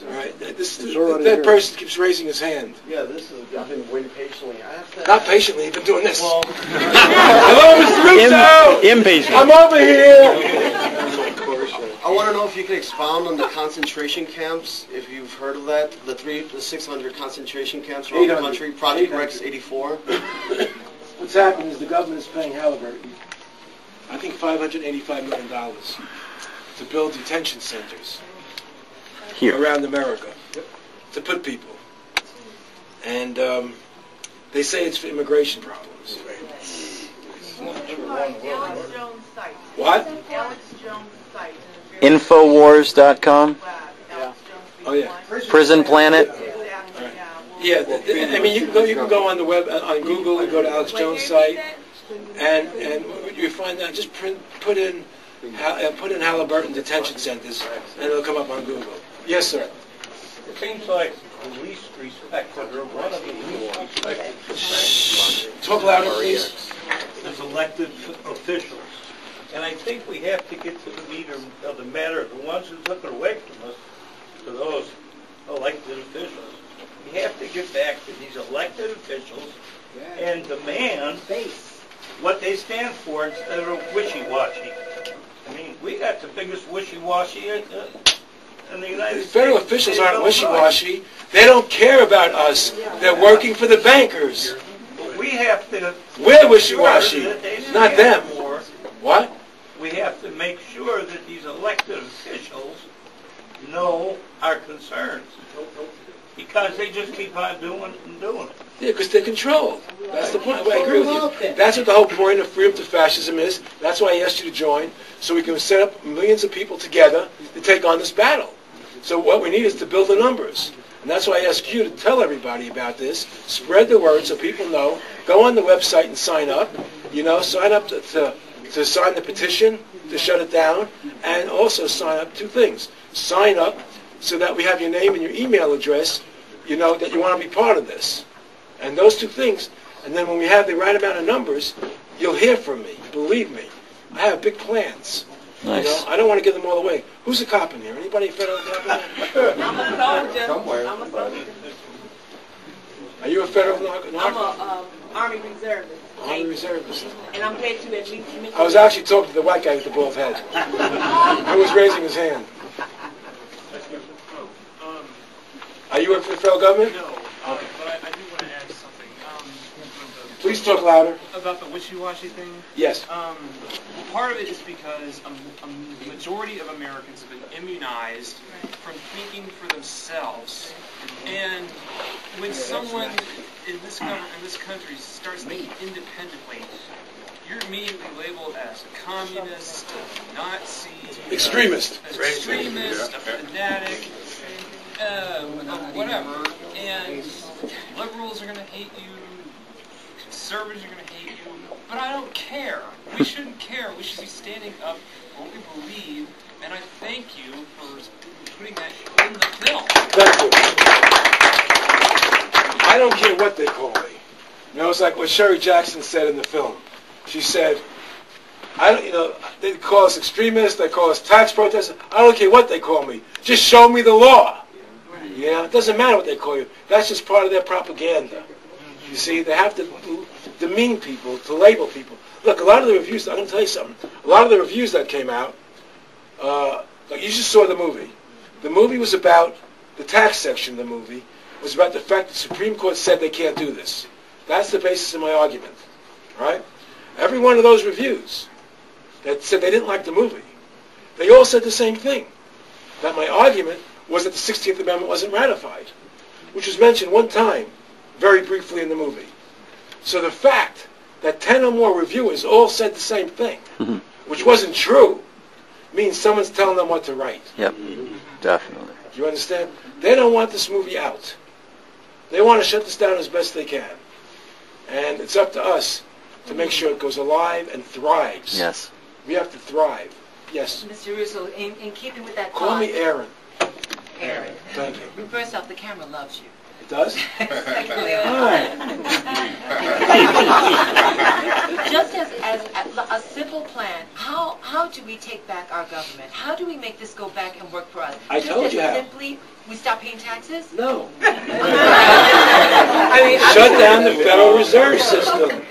All right, that person keeps raising his hand. Yeah, I've been waiting patiently. Not patiently, you've been doing this. Well, hello, Mr. Russo! Impatient. I'm over here! I want to know if you could expound on the concentration camps, if you've heard of that, the 600 concentration camps around the country, Project Rex 84. What's happened is the government is paying Halliburton, I think $585 million to build detention centers around America to put people. And they say it's for immigration problems. What? Infowars.com. Oh, yeah. Prison Planet. Yeah, I mean, you can go on the web, on Google, and go to Alex Jones' site, and you find out, just put in Halliburton detention centers, and it'll come up on Google. Yes, sir. It seems like the least respected, or one of the least respected, talk louder, please, is elected officials. And I think we have to get to the meat of the matter. The ones who took it away from us, to those elected officials. We have to get back to these elected officials and demand what they stand for instead of wishy-washy. I mean, we got the biggest wishy-washy in the United States. Federal officials aren't wishy-washy. They don't care about us. They're working for the bankers. We have to... We're wishy-washy, not them. What? We have to make sure that these elected officials know our concerns. Because they just keep on doing it and doing it. Yeah, because they're controlled. That's the point. I agree with you. That's what the whole point of Freedom to Fascism is. That's why I asked you to join, so we can set up millions of people together to take on this battle. So what we need is to build the numbers. And that's why I ask you to tell everybody about this. Spread the word so people know. Go on the website and sign up. You know, sign up to sign the petition to shut it down, and also sign up 2 things. Sign up so that we have your name and your email address, you know, that you want to be part of this. And those 2 things. And then when we have the right amount of numbers, you'll hear from me. Believe me. I have big plans. Nice. You know, I don't want to give them all away. Who's a cop in here? Anybody federal cop in here? I'm a soldier. Somewhere. I'm a soldier. Are you a federal I'm a Army reservist. Army reservist. And I'm paid to at least... I was actually talking to the white guy with the bald head. Who was raising his hand. Are you working for the federal government? No, Okay. but I do want to add something. Please talk louder. About the wishy-washy thing? Yes. Part of it is because a majority of Americans have been immunized from thinking for themselves. And when someone in this country starts thinking independently, you're immediately labeled as a communist, a Nazi, extremist, a fanatic, whatever. And liberals are going to hate you, conservatives are going to hate you, but I don't care. We shouldn't care. We should be standing up for what we believe, and I thank you for putting that in the film. Thank you. I don't care what they call me. You know, it's like what Sherry Jackson said in the film. She said, they call us extremists, they call us tax protesters. I don't care what they call me. Just show me the law. Yeah, it doesn't matter what they call you. That's just part of their propaganda. You see, they have to demean people, to label people. Look, a lot of the reviews, I'm going to tell you something. A lot of the reviews that came out, like you just saw the movie. The movie was about, the tax section of the movie, was about the fact that the Supreme Court said they can't do this. That's the basis of my argument. Right? Every one of those reviews that said they didn't like the movie, they all said the same thing. That my argument was that the 16th Amendment wasn't ratified, which was mentioned one time, very briefly in the movie. So the fact that 10 or more reviewers all said the same thing, which wasn't true, means someone's telling them what to write. Yep, definitely. Do you understand? They don't want this movie out. They want to shut this down as best they can. And it's up to us to make sure it goes alive and thrives. Yes. We have to thrive. Yes. Mr. Russo, in keeping with that Call me Aaron. Aaron. Thank you. First off, the camera loves you. It does? Secondly, Hi. just as a simple plan, how do we take back our government? How do we make this go back and work for us? I told you how. Simply, we stop paying taxes? No. Shut down the Federal Reserve System.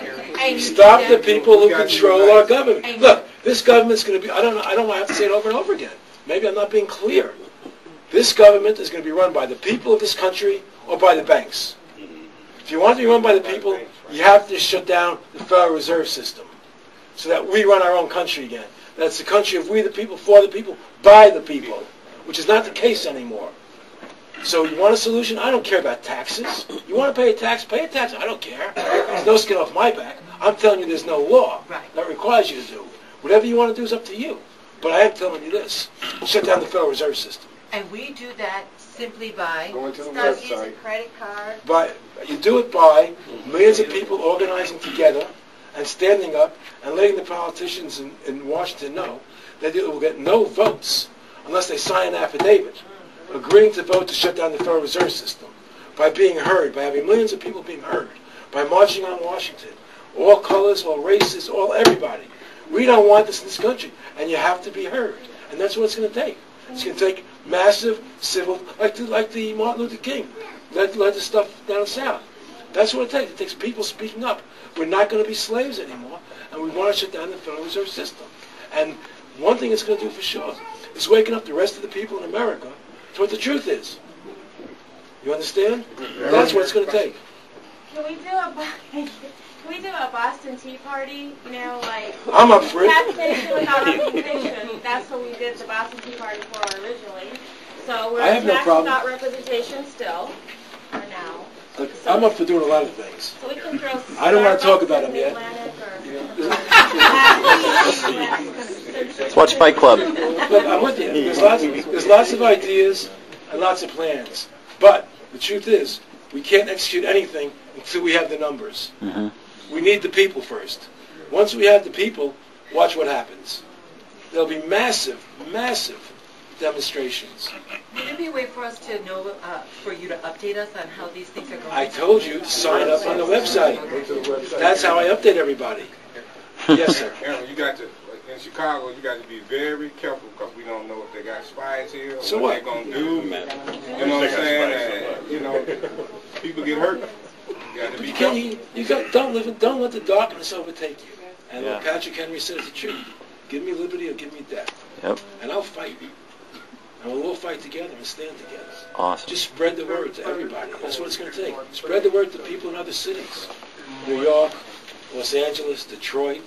Stop the people who control our government. Look, this government's going to be, I don't want to have to say it over and over again. Maybe I'm not being clear. This government is going to be run by the people of this country or by the banks. If you want to be run by the people, you have to shut down the Federal Reserve System so that we run our own country again. That's the country of we the people, for the people, by the people, which is not the case anymore. So you want a solution? I don't care about taxes. You want to pay a tax? Pay a tax. I don't care. There's no skin off my back. I'm telling you there's no law that requires you to do. Whatever you want to do is up to you. But I am telling you this. Shut down the Federal Reserve System. And we do that simply by going to the start website. using credit card. But you do it by millions of people organizing together and standing up and letting the politicians in Washington know that they will get no votes unless they sign an affidavit agreeing to vote to shut down the Federal Reserve System, by being heard, by having millions of people being heard, by marching on Washington, all colors, all races, all everybody. We don't want this in this country, and you have to be heard, and that's what it's going to take. It's going to take massive civil, like the Martin Luther King, led the stuff down south. That's what it takes. It takes people speaking up. We're not going to be slaves anymore, and we want to shut down the Federal Reserve System. And one thing it's going to do for sure is waking up the rest of the people in America to what the truth is. You understand? That's what it's going to take. Can we do a Boston Tea Party? You know, like I'm up for it. taxation without representation. That's what we did the Boston Tea Party for originally. So we're I have no tax problem. without representation still, for now. Look, I'm up for doing a lot of things. So we can throw. I don't want to talk about them yet. Let's watch Fight Club. Look, I'm with you. There's lots of ideas and lots of plans. But the truth is, we can't execute anything until we have the numbers. Mm-hmm. We need the people first. Once we have the people, watch what happens. There'll be massive, massive demonstrations. Would there be a way for us to know, for you to update us on how these things are going? I told you to sign up on the website. That's how I update everybody. Yes, sir. Aaron, you got to, in Chicago, you got to be very careful because we don't know if they got spies here or So what they're going to do. You know what I'm saying? And, you know, people get hurt. You got to be careful. Don't let the darkness overtake you. And what Patrick Henry said is the truth. Give me liberty or give me death. Yep. And I'll fight. And we'll all fight together and stand together. Awesome. Just spread the word to everybody. That's what it's going to take. Spread the word to people in other cities. New York, Los Angeles, Detroit.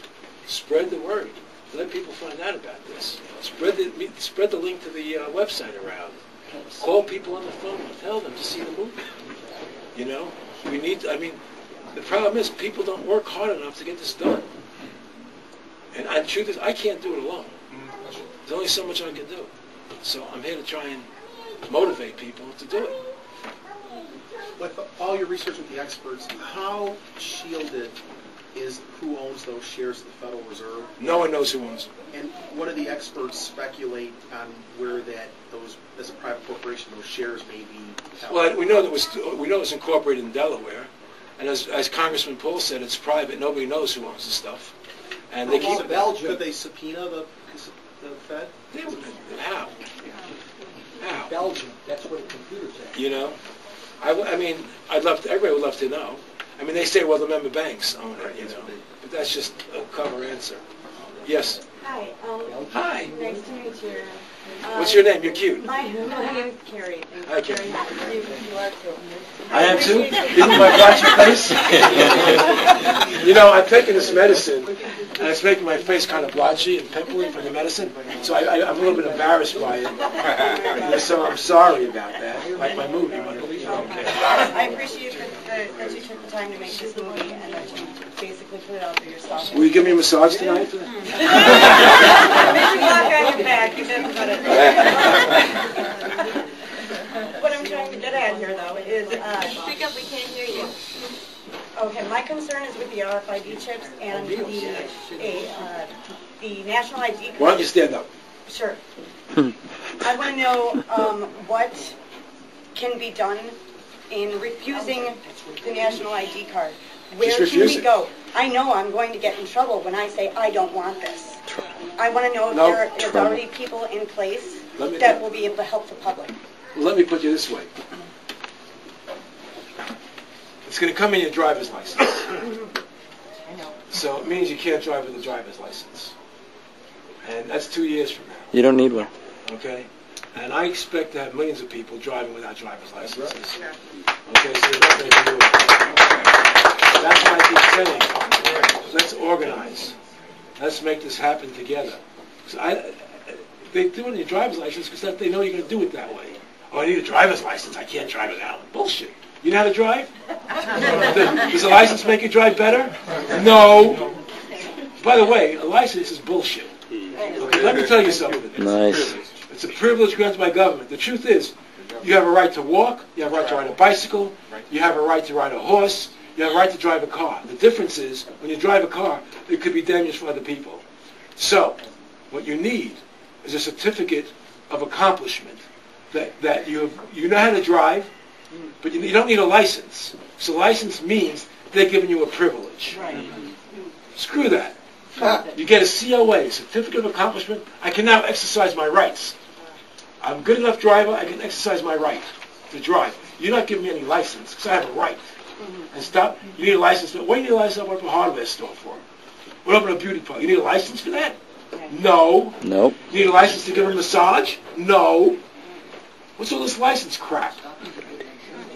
Spread the word. Let people find out about this. Spread the link to the website around. Call people on the phone and tell them to see the movie. You know? We need to, the problem is people don't work hard enough to get this done. And the truth is, I can't do it alone. There's only so much I can do. So I'm here to try and motivate people to do it. With all your research with the experts, how shielded is who owns those shares of the Federal Reserve? No one knows who owns them. And what do the experts speculate on where those, as a private corporation, those shares may be held? Well, we know that it's incorporated in Delaware, and as Congressman Paul said, it's private. Nobody knows who ons the stuff, and they keep it. Belgium. Could they subpoena the Fed? How? How? Belgium. That's where the computers at. You know, everybody would love to know. They say, well, the member banks own it, you know, but that's just a cover answer. Yes. Hi. Hi. Nice to meet you. What's your name? You're cute. My name is Carrie. Hi, Carrie. You are too. I am too? Even my blotchy face? You know, I'm taking this medicine, and it's making my face kind of blotchy and pimply from the medicine, so I'm a little bit embarrassed by it. So I'm sorry about that, like my movie. I appreciate that you took the time to make this movie and that you basically put it out there yourself. Will you give me a massage tonight for that? Maybe lock on your back. You didn't put it. What I'm trying to get at here, though, is speak up. We can't hear you. Okay, my concern is with the RFID chips and the national ID card. Why don't you stand up? Sure. I want to know what can be done in refusing the national ID card. Where can we go? I know I'm going to get in trouble when I say I don't want this. I want to know if there is already people in place that will be able to help the public. Well, let me put you this way. It's going to come in your driver's license. I know. So it means you can't drive with a driver's license. And that's 2 years from now. You don't need one. Okay? And I expect to have millions of people driving without driver's licenses. Okay, so there's nothing they can do about it. That's why I keep saying, let's organize. Let's make this happen together. So they do it in your driver's license because they know you're going to do it that way. Oh, I need a driver's license. I can't drive without it. Bullshit. You know how to drive? Does a license make you drive better? No. By the way, a license is bullshit. Okay, let me tell you something. Nice. It's It's a privilege granted by government. The truth is, you have a right to walk, you have a right to ride a bicycle, you have a right to ride a horse, you have a right to drive a car. The difference is, when you drive a car, it could be dangerous for other people. So, what you need is a certificate of accomplishment that you know how to drive, but you don't need a license. So license means they're giving you a privilege. Right. Screw that. You get a COA, Certificate of Accomplishment. I can now exercise my rights. I'm a good enough driver, I can exercise my right to drive. You're not giving me any license, because I have a right. And stop, you need a license. What do you need a license to open a hardware store for? What open a beauty parlor? You need a license for that? No. Nope. You need a license to give a massage? No. What's all this license crap?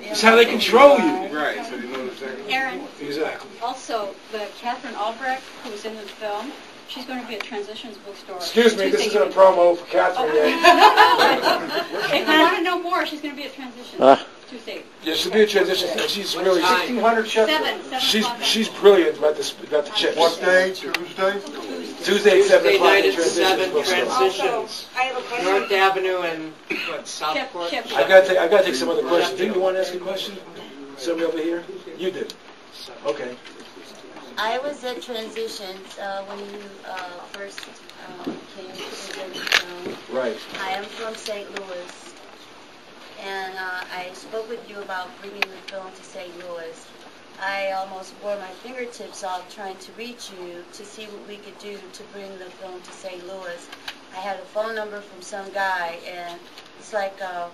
It's how they control you. Right, so you know what I'm saying? Aaron. Exactly. Also, the Catherine Albrecht, who was in the film, she's going to be at Transitions Bookstore. Excuse me, this isn't a promo for Catherine yet. If you want to know more, she's going to be at Transitions Tuesday. Yeah, she'll be a transition. She's really 1,600 she's brilliant about the chips. What day? Tuesday? Tuesday at 7 o'clock. night at Transitions 7, Bookstore. Transitions. I have a question. North Avenue and Southport. I gotta take some other questions. Didn't you want to ask a question? Somebody over here? You did. Okay. I was at Transitions when you first came to the film. Right. I am from St. Louis, and I spoke with you about bringing the film to St. Louis. I almost wore my fingertips off trying to reach you to see what we could do to bring the film to St. Louis. I had a phone number from some guy, and it's like, are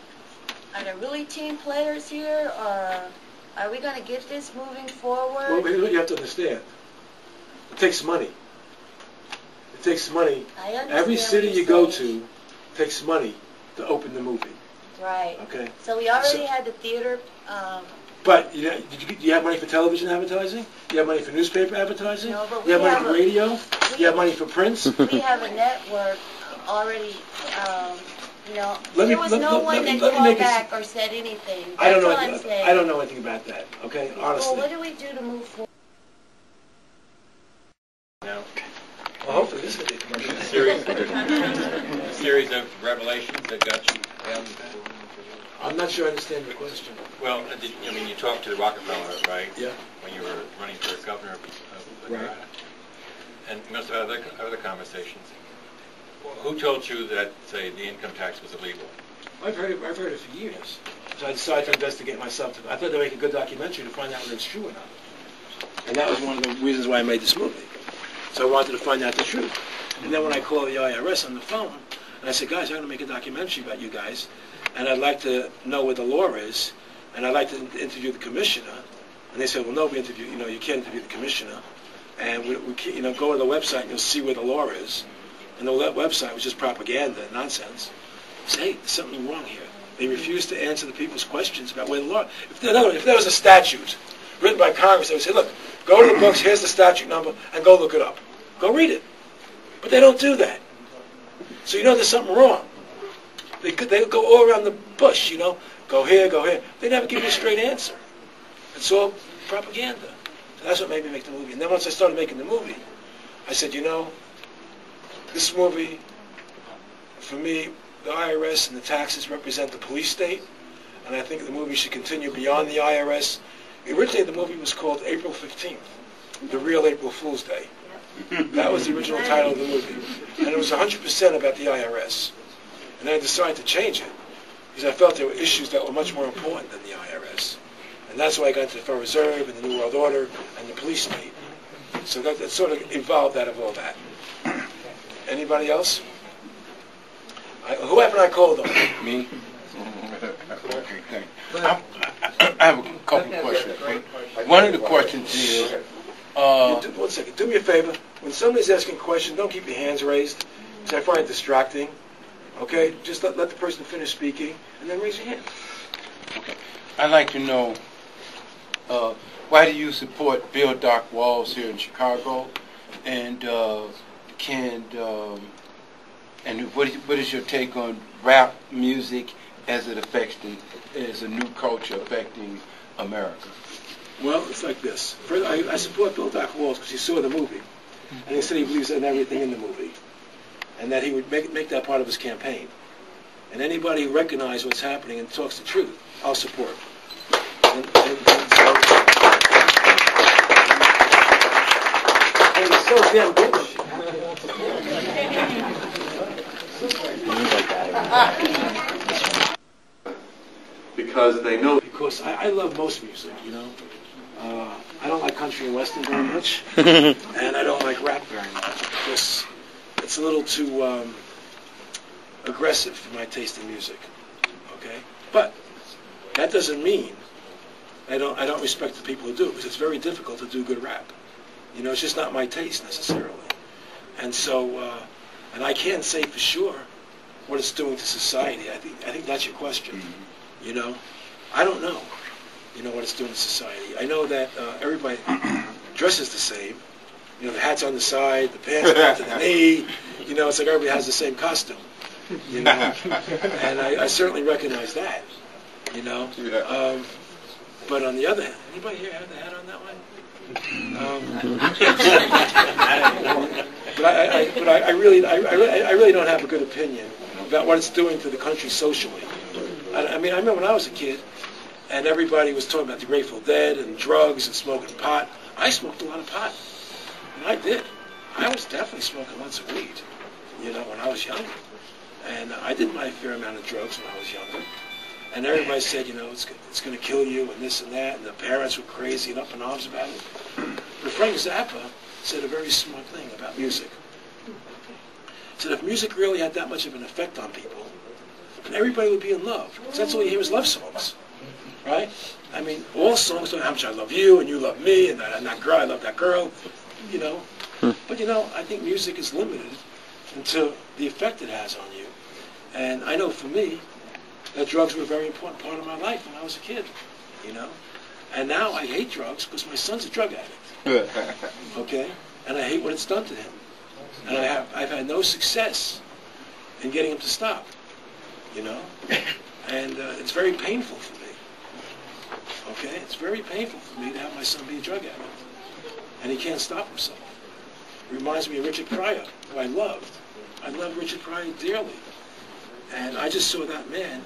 there really team players here, or are we going to get this moving forward? Well, here's what you have to understand. It takes money. It takes money. I understand. Every city you go to takes money to open the movie. Right. Okay. So we already had the theater. But do you have money for television advertising? Do you have money for newspaper advertising? No, but do you have money for radio? Do you have money for prints? We have a network already. There was no one that let me called back or said anything. I don't That's know. all I'm saying. I don't know anything about that. Okay, honestly. Well, what do we do to move forward? No. Well, hopefully this is going to be a commercial. Series of revelations that got you down. I'm not sure I understand your question. Well, you talked to Rockefeller, right? Yeah. When you were running for governor of Right. And you must have had other conversations. Who told you that, say, the income tax was illegal? I've heard it for years. So I decided to investigate myself. I thought they'd make a good documentary to find out whether it's true or not. And that was one of the reasons why I made this movie. So I wanted to find out the truth. And then when I called the IRS on the phone, and I said, guys, I'm going to make a documentary about you guys, and I'd like to know where the law is, and I'd like to interview the commissioner. And they said, well, no, you can't interview the commissioner. And we go to the website and you'll see where the law is. And the website was just propaganda and nonsense. I said, hey, there's something wrong here. They refused to answer the people's questions about where the law. If there was a statute written by Congress, they would say, look, go to the books, here's the statute number, and go look it up. Go read it. But they don't do that. So there's something wrong. They go all around the bush, go here, go here. They never give you a straight answer. It's all propaganda. So that's what made me make the movie. And then once I started making the movie, I said, this movie, for me, the IRS and the taxes represent the police state, and I think the movie should continue beyond the IRS. Originally, the movie was called April 15th, The Real April Fool's Day. That was the original title of the movie. And it was 100% about the IRS. And I decided to change it, because I felt there were issues that were much more important than the IRS. And that's why I got into the Federal Reserve and the New World Order and the police state. So that sort of evolved out of all that. Anybody else? Who haven't I called on? Me? Okay, thanks. I have a couple of questions. One of the questions is... one second. Do me a favor. When somebody's asking a question, don't keep your hands raised, because I find it distracting. Okay? Just let the person finish speaking, and then raise your hand. Okay. I'd like to know, why do you support Build Dark Walls here in Chicago? And what is your take on rap music as it affects as a new culture affecting America? Well, it's like this. First, I support Build Dark Walls because he saw the movie, and he said he believes in everything in the movie, and that he would make that part of his campaign. And anybody who recognizes what's happening and talks the truth, I'll support. And so, it's so damn good. Because they know. Because I love most music, you know. I don't like country and western very much, and I don't like rap very much because it's a little too aggressive for my taste in music. Okay, but that doesn't mean I don't respect the people who do, because it's very difficult to do good rap. You know, it's just not my taste necessarily, and so and I can't say for sure what it's doing to society. I think that's your question. You know, I don't know. You know what it's doing to society. I know that everybody dresses the same. You know, the hat's on the side, the pants down to the knee. You know, it's like everybody has the same costume. You know, and I certainly recognize that. You know, but on the other hand, anybody here have the hat on that way? But I really don't have a good opinion about what it's doing to the country socially. I mean, I remember when I was a kid, and everybody was talking about the Grateful Dead and drugs and smoking pot. I smoked a lot of pot. And I did. I was definitely smoking lots of weed, you know, when I was younger. And I did my fair amount of drugs when I was younger. And everybody said, you know, it's going to kill you and this and that. And the parents were crazy and up in arms about it. But Frank Zappa said a very smart thing about music. He said if music really had that much of an effect on people, then everybody would be in love. So that's all you hear is love songs. Right? I mean, all songs talk about how much I love you and you love me and that girl, I love that girl, you know. But, you know, I think music is limited to the effect it has on you. And I know for me that drugs were a very important part of my life when I was a kid, you know. And now I hate drugs because my son's a drug addict. Okay? And I hate what it's done to him. And I've had no success in getting him to stop, you know. And it's very painful for me. Okay, it's very painful for me to have my son be a drug addict, and he can't stop himself. It reminds me of Richard Pryor, who I loved. I loved Richard Pryor dearly, and I just saw that man,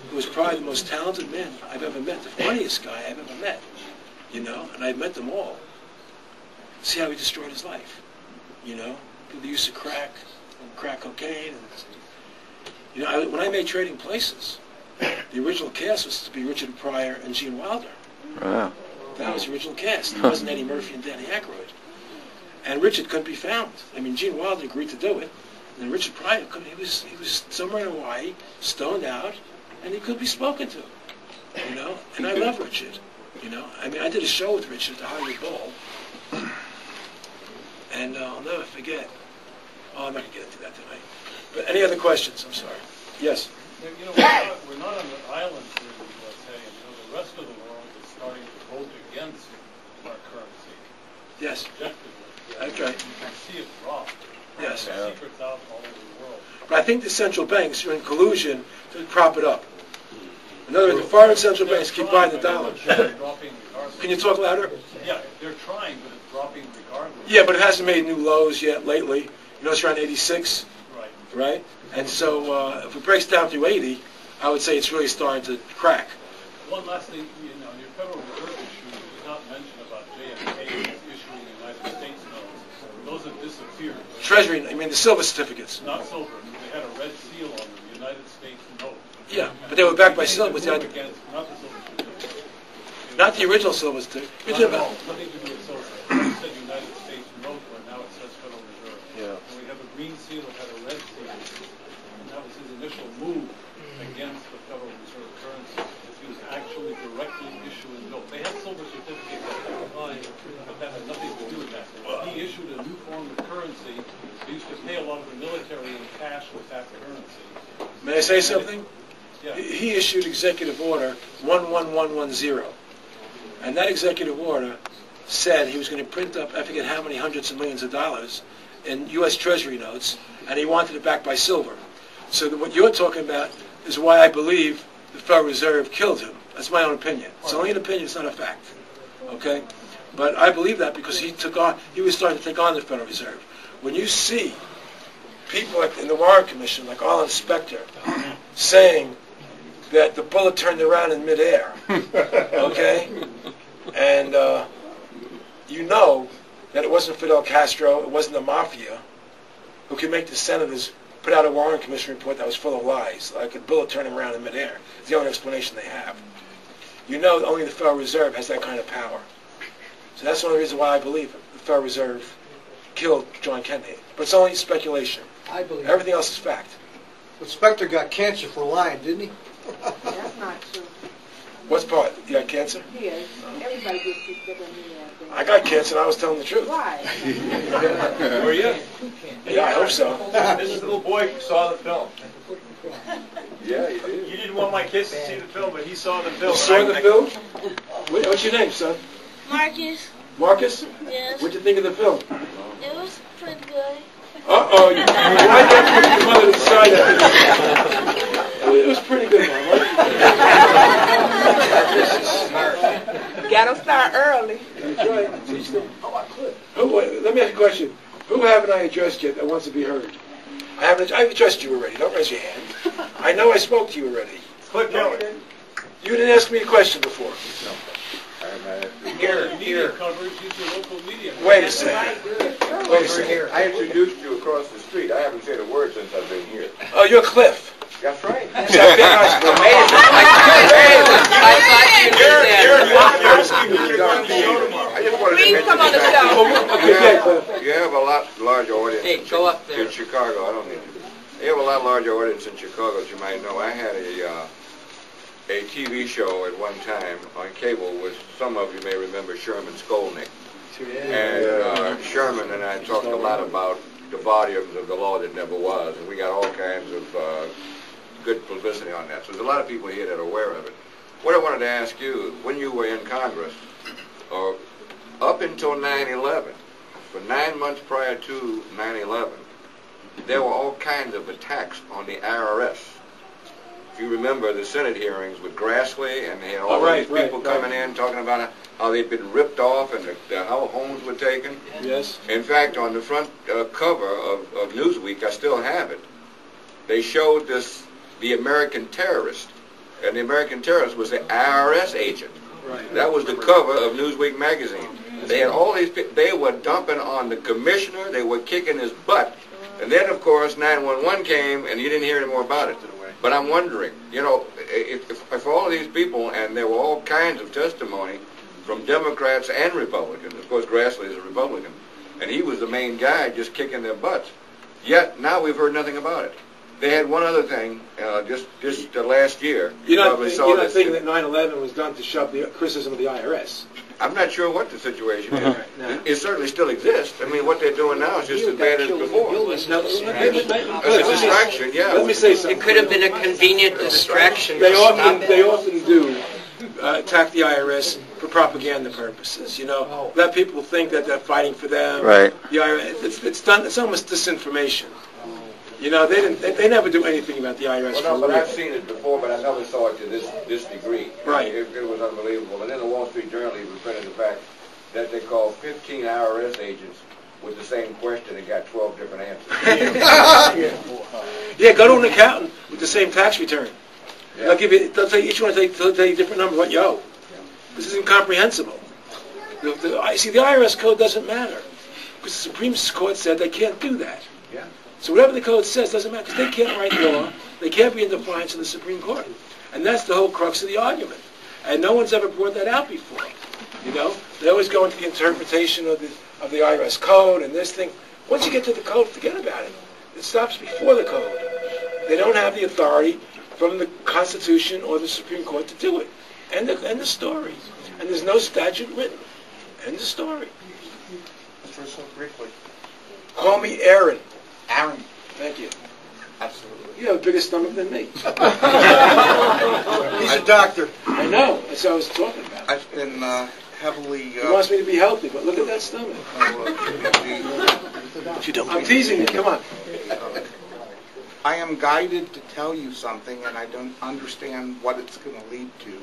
who was probably the most talented man I've ever met, the funniest guy I've ever met, you know, and I've met them all. See how he destroyed his life, you know, through the use of crack cocaine, and you know, when I made Trading Places, the original cast was to be Richard Pryor and Gene Wilder. Wow. That was the original cast. It wasn't Eddie Murphy and Danny Aykroyd. And Richard couldn't be found. I mean, Gene Wilder agreed to do it, and Richard Pryor couldn't. He was somewhere in Hawaii, stoned out, and he couldn't be spoken to. You know. And I love Richard. You know. I mean, I did a show with Richard at the Hollywood Bowl, and I'll never forget. Oh, I'm not gonna get into that tonight. But any other questions? I'm sorry. Yes. You know, we're not on the islands here in the USA, and you know, the rest of the world is starting to vote against our currency. Yes. Objectively. That's right. You can see it drop. Yes. The secret's out all over the world. But I think the central banks are in collusion to prop it up. In other words, the foreign central banks keep buying the dollar. Can you talk louder? Yeah, they're trying, but it's dropping regardless. Yeah, but it hasn't made new lows yet lately. You know, it's around 86. Right? And so if it breaks down through 80, I would say it's really starting to crack. One last thing, you know, your Federal Reserve issue did not mention about JFK issuing United States notes. Those have disappeared. Treasury, I mean the silver certificates. Not silver. They had a red seal on them, United States note. Yeah, but they were backed by silver. Not the silver certificate. Not the original silver certificate. Nothing to do with silver. It said United States note, where now it says Federal Reserve. Yeah. And we have a green seal that had a red seal. And that was his initial move against the Federal Reserve currency. He was actually directly issuing notes. They had silver certificates at that time, but that had nothing to do with that. He issued a new form of currency. He used to pay a lot of the military in cash with that currency. May I say something? Yeah. He issued Executive Order 11110. And that executive order said he was going to print up, I forget how many hundreds of millions of dollars in U.S. Treasury notes, and he wanted it backed by silver. So what you're talking about is why I believe the Federal Reserve killed him. That's my own opinion. It's only an opinion, it's not a fact. Okay? But I believe that because he was starting to take on the Federal Reserve. When you see people like in the Warren Commission, like Arlen Specter, saying that the bullet turned around in midair. Okay? And you know that it wasn't Fidel Castro, it wasn't the mafia who could make the senators put out a Warren Commission report that was full of lies, like a bullet turning around in midair. It's the only explanation they have. You know that only the Federal Reserve has that kind of power. So that's the only reason why I believe it. The Federal Reserve killed John Kennedy. But it's only speculation. I believe everything else is fact. But Specter got cancer for lying, didn't he? That's not true. What's part? You got cancer? He is. Everybody gets sick better than me, I think. I got cancer and I was telling the truth. Why? Were you? Yeah, I hope so. This little boy saw the film. Yeah, you did. You didn't want my kids to see the film, but he saw the film. You saw the film? What's your name, son? Marcus. Marcus? Yes. What'd you think of the film? It was pretty good. Uh-oh. Why can't you get your mother to decide that? It was pretty good, Mom. Gotta start early. That's right. Oh, I could. Let me ask you a question. Who haven't I addressed yet that wants to be heard? I've addressed you already. Don't raise your hand. I know I spoke to you already. Click Kelly. You didn't ask me a question before. Media coverage, use your local media. Wait a second. Wait a second. I introduced you across the street. I haven't said a word since I've been here. Oh, you're Cliff. That's right. Please come on the show. You have a lot larger audience. Hey, go up there. In Chicago, I don't need to. You have a lot larger audience in Chicago, as you might know. I had a TV show at one time on cable with, some of you may remember, Sherman Skolnick. And Sherman and I talked a lot about the volumes of the law that never was, and we got all kinds of good publicity on that. So there's a lot of people here that are aware of it. What I wanted to ask you, when you were in Congress, up until 9/11, for 9 months prior to 9/11, there were all kinds of attacks on the IRS. If you remember the Senate hearings with Grassley, and they had all these people coming in talking about how they'd been ripped off and how homes were taken. Yes. In fact, on the front cover of Newsweek, I still have it, they showed the American terrorist, and the American terrorist was the IRS agent. Right. That was the cover of Newsweek magazine. They had all these people, they were dumping on the commissioner, they were kicking his butt. And then, of course, 911 came, and you didn't hear any more about it. But I'm wondering, you know, if all of these people, and there were all kinds of testimony from Democrats and Republicans, of course Grassley is a Republican, and he was the main guy just kicking their butts, yet now we've heard nothing about it. They had one other thing, just last year. You're not thinking that 9/11 was done to shove the criticism of the IRS? I'm not sure what the situation is. It certainly still exists. I mean, what they're doing now is just as bad as before. It's a distraction, yeah. Let me say something. It could have been a convenient distraction. They often do attack the IRS for propaganda purposes. You know, let people think that they're fighting for them. Right. The IRS, it's almost disinformation. You know, they never do anything about the IRS. Well, no, but I've seen it before, but I never saw it to this degree. Right. It was unbelievable. And then the Wall Street Journal even printed the fact that they called 15 IRS agents with the same question and got 12 different answers. Yeah, go to an accountant with the same tax return. Yeah. They'll tell you each one will tell you a different number what you owe. This is incomprehensible. See, the IRS code doesn't matter because the Supreme Court said they can't do that. Yeah. So whatever the code says doesn't matter because they can't write law. They can't be in defiance of the Supreme Court. And that's the whole crux of the argument. And no one's ever brought that out before. You know, they always go into the interpretation of the IRS code and this thing. Once you get to the code, forget about it. It stops before the code. They don't have the authority from the Constitution or the Supreme Court to do it. End the story. And there's no statute written. End the story. Mr. Russo, briefly. Call me Aaron. Aaron. Thank you. Absolutely. You have a bigger stomach than me. He's a doctor. I know. That's what I was talking about. I've been heavily... He wants me to be healthy, but look at that stomach. I'm teasing you. Come on. I am guided to tell you something, and I don't understand what it's going to lead to.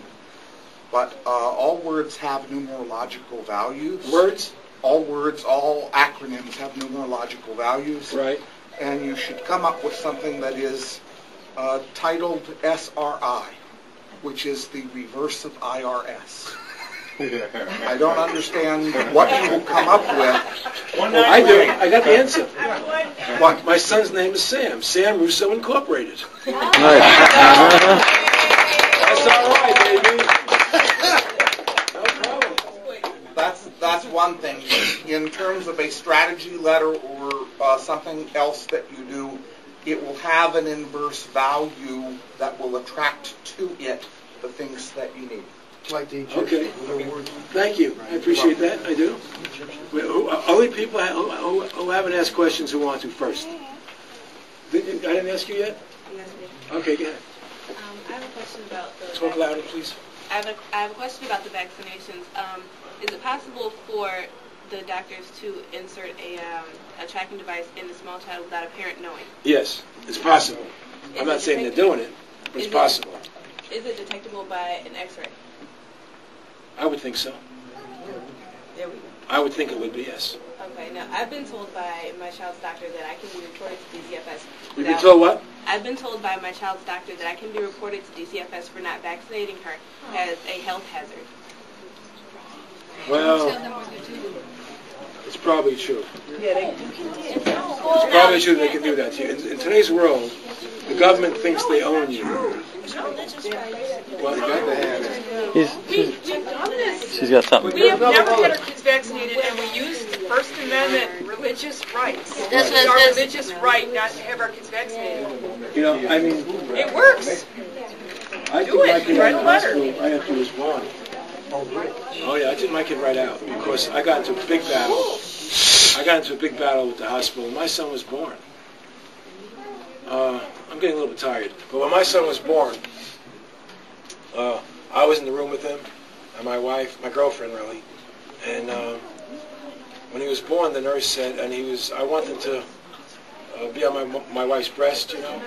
But all words have numerological values. Words? All words, all acronyms have numerological values. Right. And you should come up with something that is titled SRI, which is the reverse of IRS. I don't understand what you will come up with. Well, I do. I got the answer. What? My son's name is Sam. Sam Russo Incorporated. That's all right, baby. No problem. That's one thing. In terms of a strategy letter or something else that you do, it will have an inverse value that will attract to it the things that you need. Okay. Thank you. I appreciate that. I do. Only people who haven't asked questions who want to first. I didn't ask you yet? Okay, go ahead. I have a question about the... Talk louder, please. I have a question about the vaccinations. Is it possible for the doctors to insert a tracking device in the small child without a parent knowing? Yes, it's possible. I'm not saying they're doing it, but it's possible. Is it detectable by an X-ray? I would think so. There we go. I would think it would be, yes. Okay, now I've been told by my child's doctor that I can be reported to DCFS. You've been told what? I've been told by my child's doctor that I can be reported to DCFS for not vaccinating her as a health hazard. Well, it's probably true. Yeah, It's probably true they can do that to you. In today's world, the government thinks they own you. Well, she's got something. We have never had our kids vaccinated, and we used First Amendment religious rights. It's our religious right not to have our kids vaccinated. You know, I mean... It works. I took my kid out of the hospital right after he was born. Oh yeah, I took my kid right out because I got into a big battle. I got into a big battle with the hospital when my son was born. I'm getting a little bit tired, but when my son was born, I was in the room with him and my wife, my girlfriend really, and when he was born, the nurse said, and I wanted to be on my wife's breast, you know,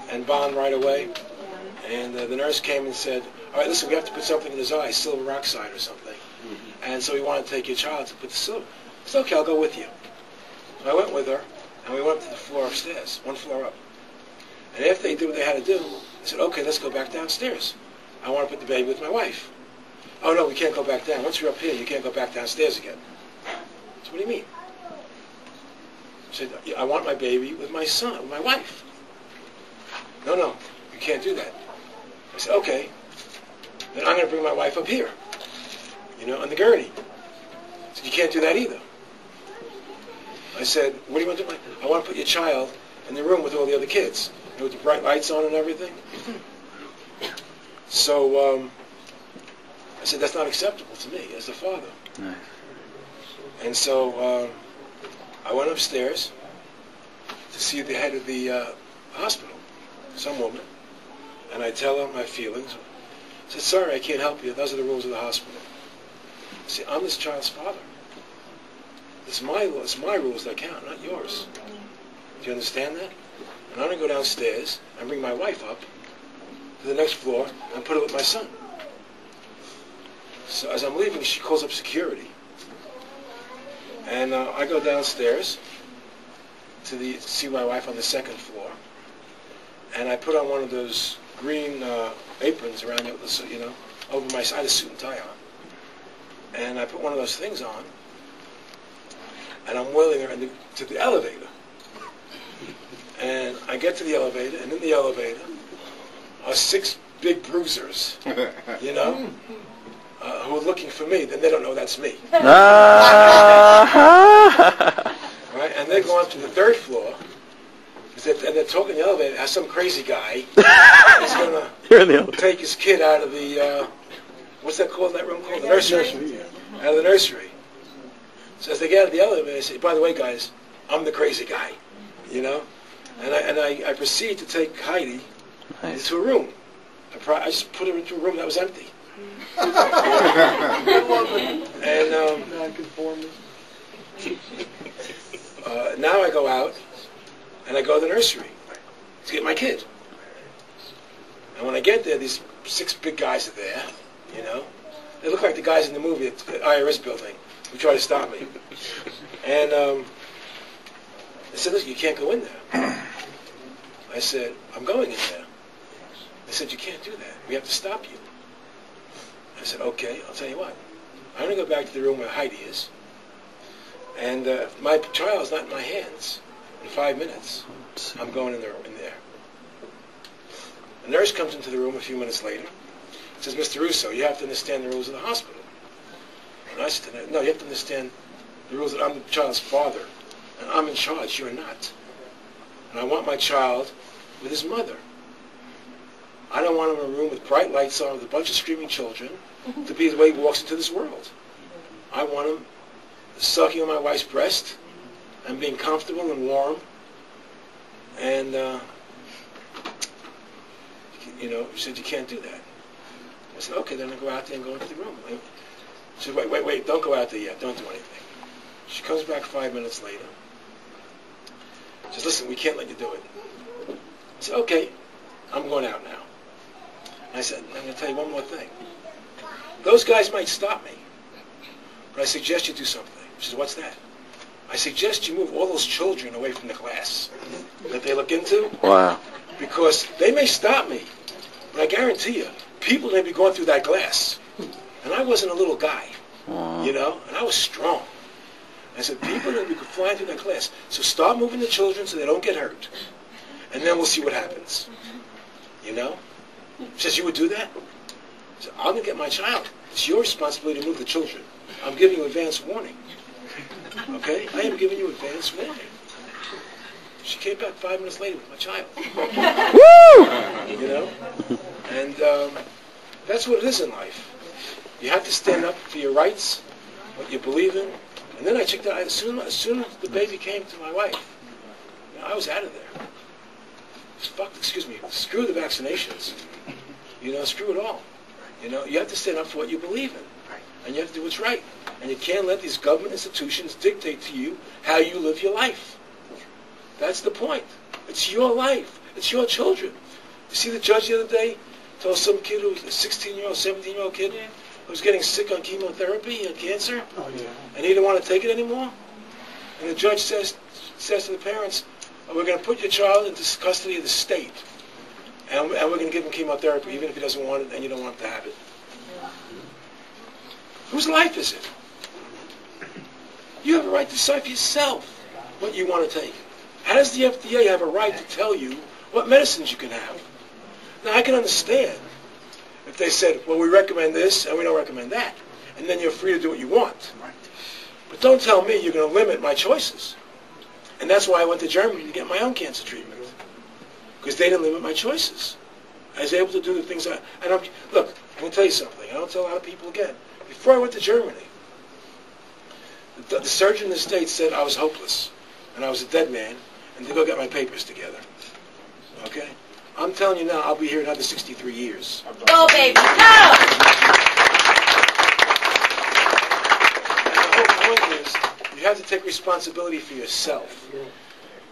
and bond right away, and the nurse came and said, all right, listen, we have to put something in his eye, silver oxide or something, and so we want to take your child to put the silver. I said, okay, I'll go with you. So I went with her, and we went up to the floor upstairs, one floor up. And after they did what they had to do, I said, okay, let's go back downstairs. I want to put the baby with my wife. Oh, no, we can't go back down. Once you're up here, you can't go back downstairs again. So what do you mean? I said, I want my baby with my son, with my wife. No, you can't do that. I said, okay, then I'm going to bring my wife up here, you know, on the gurney. I said, you can't do that either. I said, what do you want to do? I want to put your child in the room with all the other kids, you know, with the bright lights on and everything. So I said, that's not acceptable to me as the father. Nice. And so I went upstairs to see the head of the hospital, some woman, and I tell her my feelings. I said, sorry, I can't help you. Those are the rules of the hospital. I said, I'm this child's father. It's my rules that count, not yours. Do you understand that? And I'm going to go downstairs and bring my wife up to the next floor and put her with my son. So as I'm leaving, she calls up security. And I go downstairs to see my wife on the second floor. And I put on one of those green aprons around it, you know, over my side, a suit and tie on. And I put one of those things on. And I'm wheeling her to the elevator. And I get to the elevator, and in the elevator are 6 big bruisers, you know, who are looking for me. Then they don't know that's me. Right? And they go up to the 3rd floor, and they're talking in the elevator. Has some crazy guy is going to take his kid out of the, what's that called, that room called? The nursery. Out of the nursery. So as they get out of the elevator, they say, by the way, guys, I'm the crazy guy, you know? And I proceed to take Heidi into a room. I just put her into a room that was empty. And now I go out, and I go to the nursery to get my kid. And when I get there, these 6 big guys are there, you know? They look like the guys in the movie at the IRS building who try to stop me. And they said, listen, you can't go in there. I said, I'm going in there. said, you can't do that. We have to stop you. I said, okay, I'll tell you what. I'm going to go back to the room where Heidi is. And my child's not in my hands. In 5 minutes, I'm going in there. The nurse comes into the room a few minutes later. Says, Mr. Russo, you have to understand the rules of the hospital. And I said, no, you have to understand the rules that I'm the child's father. And I'm in charge. You're not. And I want my child with his mother. I don't want him in a room with bright lights on with a bunch of screaming children to be the way he walks into this world. I want him sucking on my wife's breast and being comfortable and warm. And, she said, you can't do that. I said, okay, then I'll go out there and go into the room. She said, wait, don't go out there yet. Don't do anything. She comes back 5 minutes later. She says, listen, we can't let you do it. I said, okay, I'm going out now. And I said, I'm going to tell you one more thing. Those guys might stop me, but I suggest you do something. She said, what's that? I suggest you move all those children away from the class that they look into. Wow. Because they may stop me, but I guarantee you, people may be going through that glass. And I wasn't a little guy, and I was strong. I said, people are going to be flying through that glass. So start moving the children so they don't get hurt. And then we'll see what happens. She says, you would do that? I said, I'm going to get my child. It's your responsibility to move the children. I'm giving you advance warning. Okay? I am giving you advance warning. She came back 5 minutes later with my child. Woo! And that's what it is in life. You have to stand up for your rights, what you believe in. And then I checked out, as soon as the baby came to my wife, I was out of there. Screw the vaccinations. Screw it all. You have to stand up for what you believe in. And you have to do what's right. And you can't let these government institutions dictate to you how you live your life. That's the point. It's your life. It's your children. You see the judge the other day told some kid who was a 16-year-old, 17-year-old kid who was getting sick on chemotherapy and cancer, and he didn't want to take it anymore. And the judge says to the parents, we're going to put your child into custody of the state, and we're going to give him chemotherapy even if he doesn't want it and you don't want him to have it. Whose life is it? You have a right to decide for yourself what you want to take. How does the FDA have a right to tell you what medicines you can have? Now, I can understand if they said, well, we recommend this and we don't recommend that, and then you're free to do what you want. But don't tell me you're going to limit my choices. And that's why I went to Germany to get my own cancer treatment, because they didn't limit my choices. I was able to do the things look, I'm going to tell you something. I don't tell a lot of people again. Before I went to Germany, the surgeon in the States said I was hopeless and I was a dead man and to go get my papers together. Okay? I'm telling you now, I'll be here another 63 years. Go, baby, go! And the whole point is, you have to take responsibility for yourself.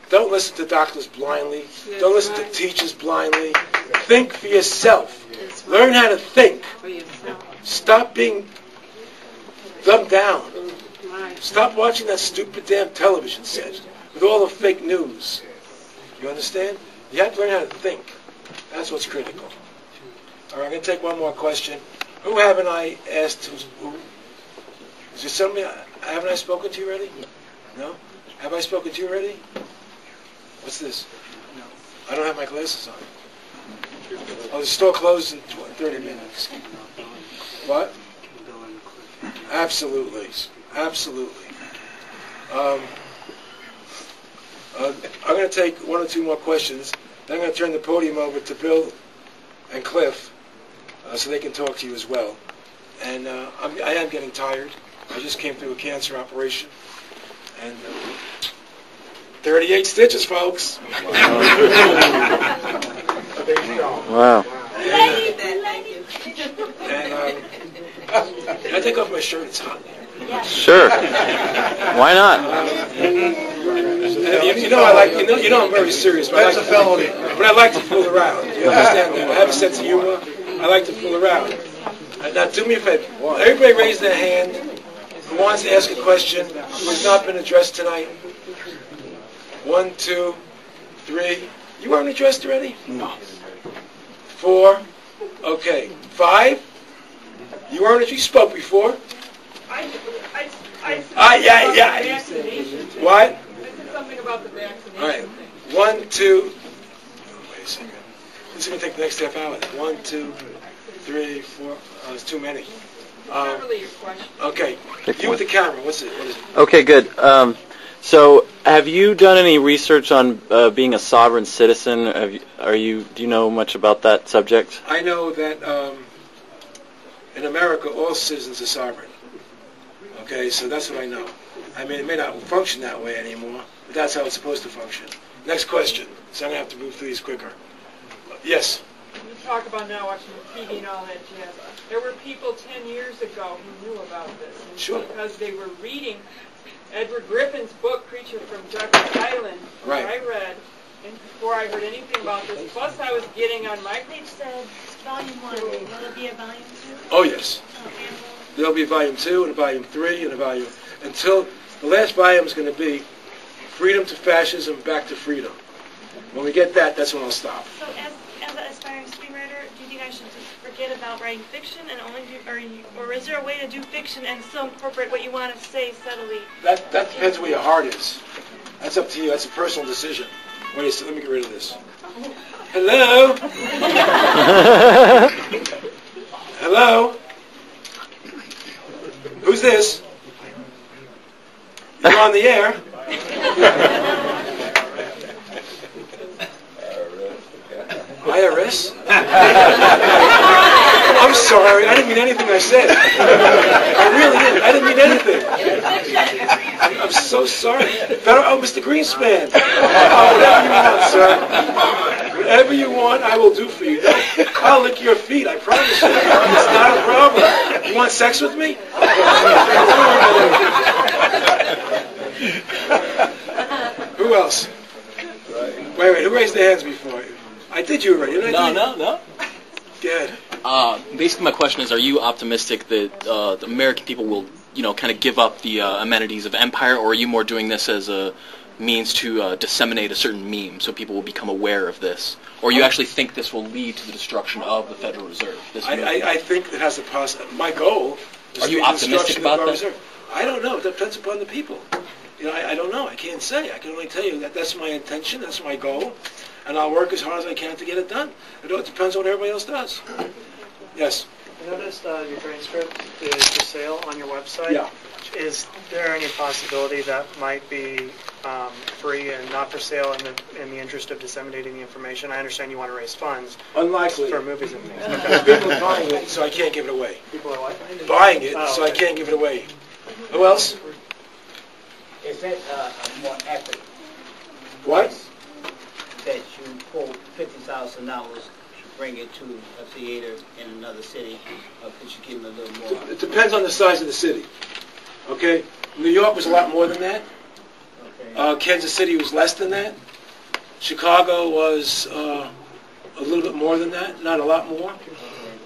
Don't listen to doctors blindly. Don't listen to teachers blindly. Think for yourself. Learn how to think. Stop being dumbed down. Stop watching that stupid damn television set with all the fake news. You understand? You have to learn how to think. That's what's critical. All right, I'm going to take one more question. Who haven't I asked? Who? Is there somebody? Haven't I spoken to you already? No? Have I spoken to you already? What's this? No. I don't have my glasses on. Oh, the store closes in 30 minutes. What? Absolutely. Absolutely. I'm going to take one or two more questions. Then I'm going to turn the podium over to Bill and Cliff so they can talk to you as well. And I am getting tired. I just came through a cancer operation. And 38 stitches, folks. Wow. And can I take off my shirt? It's hot. Sure. Why not? You know I'm very serious. But that's a felony. But I like to fool around. You understand that? I have a sense of humor. I like to fool around. Now, do me a favor. Everybody raise their hand who wants to ask a question who has not been addressed tonight. 1, 2, 3. You weren't addressed already? No. 4. Okay. 5. You weren't if you spoke before. Yeah. What? I said something about the vaccination. All right. 1, 2. Wait a second. This is going to take the next half hour. 1, 2, 3, 4. It's too many. Not really your question. Okay. You with the camera. What is it? Okay, good. So, have you done any research on being a sovereign citizen? Do you know much about that subject? I know that in America, all citizens are sovereign. Okay, so that's what I know. I mean, it may not function that way anymore, but that's how it's supposed to function. Next question. So I'm going to have to move through these quicker. Yes? You talk about now watching TV and all that jazz. There were people 10 years ago who knew about this. And Sure. Because they were reading Edward Griffin's book, Creature from Jekyll's Island, which Right. I read and before I heard anything about this. Plus, I was getting on my Page said volume 1. Will it be a volume 2? Oh, yes. There'll be a volume 2 and a volume 3 and a volume... Until the last volume is going to be Freedom to Fascism, Back to Freedom. When we get that, that's when I'll stop. So as an aspiring screenwriter, do you think I should just forget about writing fiction and only do, or is there a way to do fiction and still incorporate what you want to say subtly? That depends where your heart is. That's up to you. That's a personal decision. Wait a second, let me get rid of this. Hello? Hello? Who's this? You're on the air. IRS? I'm sorry, I didn't mean anything I said. I really didn't. I didn't mean anything. I'm so sorry. Mr. Greenspan. Whatever you want, I will do for you. I'll lick your feet, I promise you. It's not a problem. You want sex with me? Who else? Wait, who raised their hands before you? I did you already, didn't I? No. Good. Basically, my question is: are you optimistic that the American people will, kind of give up the amenities of empire, or are you more doing this as a means to disseminate a certain meme so people will become aware of this, or you actually think this will lead to the destruction of the Federal Reserve? I think it has a possibility. My goal is Are to you be optimistic the destruction of the about Federal that? Reserve. I don't know. It depends upon the people. I don't know. I can't say. I can only tell you that that's my intention. That's my goal. And I'll work as hard as I can to get it done. It depends on what everybody else does. Yes? I noticed your transcript is for sale on your website. Yeah. Is there any possibility that might be free and not for sale in the interest of disseminating the information? I understand you want to raise funds. Unlikely. For movies and things. People are buying it, so I can't give it away. People are what? Buying it, Oh, so I okay. can't give it away. Who else? Is that a more accurate What? that you quote $50,000 to bring it to a theater in another city, or could you give them a little more? It depends on the size of the city. Okay? New York was a lot more than that. Kansas City was less than that. Chicago was a little bit more than that, not a lot more.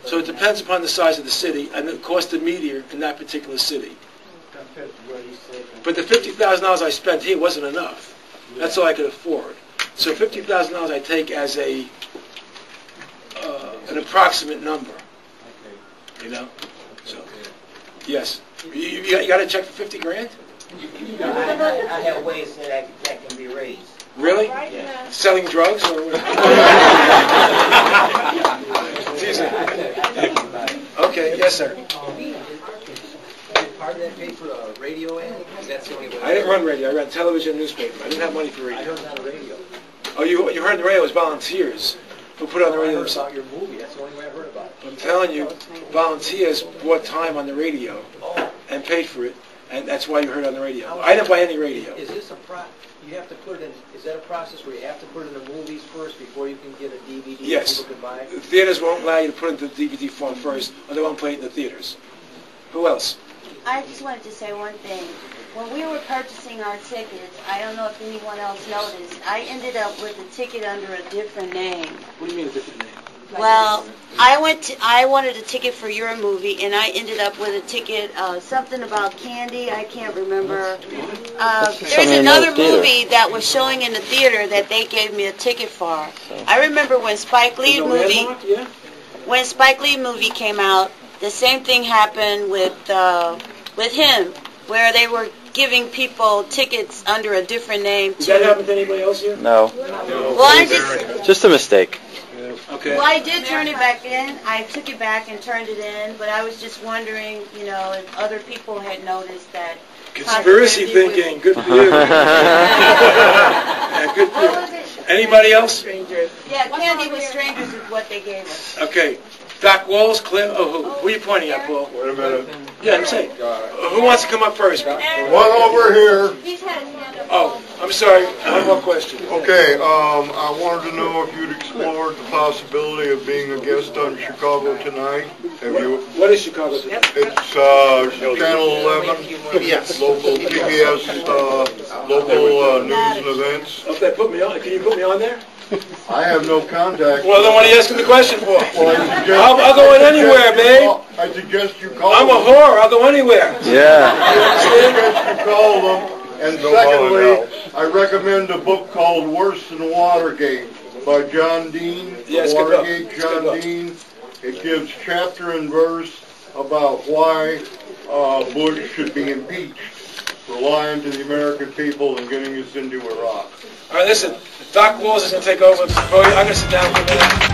So it depends upon the size of the city and the cost of media in that particular city. But the $50,000 I spent here wasn't enough. That's all I could afford. So $50,000 I take as an approximate number. So, yes. You got to check for 50 grand? I have ways that can be raised. Really? Yeah. Selling drugs or what? Teasing. Okay, yes, sir. Part of that paid for a radio ad? Because that's the only way. I didn't run radio. I ran television and newspaper. I didn't have money for radio. I heard it on the radio. Oh, you heard the radio was volunteers who put it on the radio. I heard about your movie. That's the only way I heard about it. I'm telling you, volunteers bought time on the radio and paid for it, and that's why you heard it on the radio. I didn't buy any radio. Is this you have to put it in, is that a process where you have to put it in the movies first before you can get a DVD Yes. people can buy? The theaters won't allow you to put it into the DVD form first, or they won't play it in the theaters. Who else? I just wanted to say one thing. When we were purchasing our tickets, I don't know if anyone else noticed, I ended up with a ticket under a different name. What do you mean a different name? Well, I wanted a ticket for your movie, and I ended up with a ticket, something about candy. I can't remember. There's another movie that was showing in the theater that they gave me a ticket for. I remember when Spike Lee movie came out. The same thing happened with him, where they were giving people tickets under a different name. Did that happen to anybody else here? No. Well, Just a mistake. Okay. Well, I did turn it back in. I took it back and turned it in, but I was just wondering, you know, if other people had noticed that. Conspiracy thinking. Good for you. Yeah, good for you. Anybody else? Yeah, candy with strangers is what they gave us. Okay. Doc Walls, Cliff. Oh, who are you pointing at, Paul? Wait a minute. Yeah, I'm saying. Who wants to come up first? One over here. Oh, I'm sorry. One more question. Okay, I wanted to know if you'd explored the possibility of being a guest on Chicago Tonight. Have you? What is Chicago Tonight? It's Channel 11, local PBS, local news and events. Okay, put me on. Can you put me on there? I have no contact. Well, then what are you asking the question for? Well, I'll go in anywhere, babe. I suggest you call I'm a them. whore. I'll go anywhere. Yeah. I suggest you call them. And secondly, I recommend a book called Worse Than Watergate by John Dean. Yes, Watergate, John Dean. It gives chapter and verse about why Bush should be impeached for lying to the American people and getting us into Iraq. All right, listen. Doc Walls is going to take over. I'm going to sit down for a minute.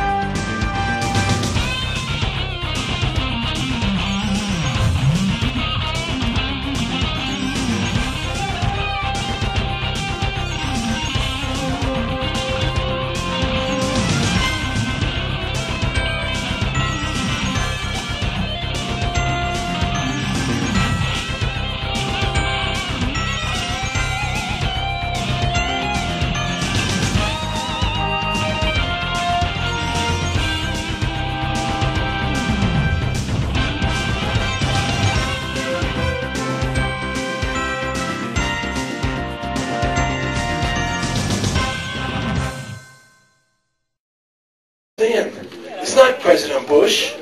It's not President Bush.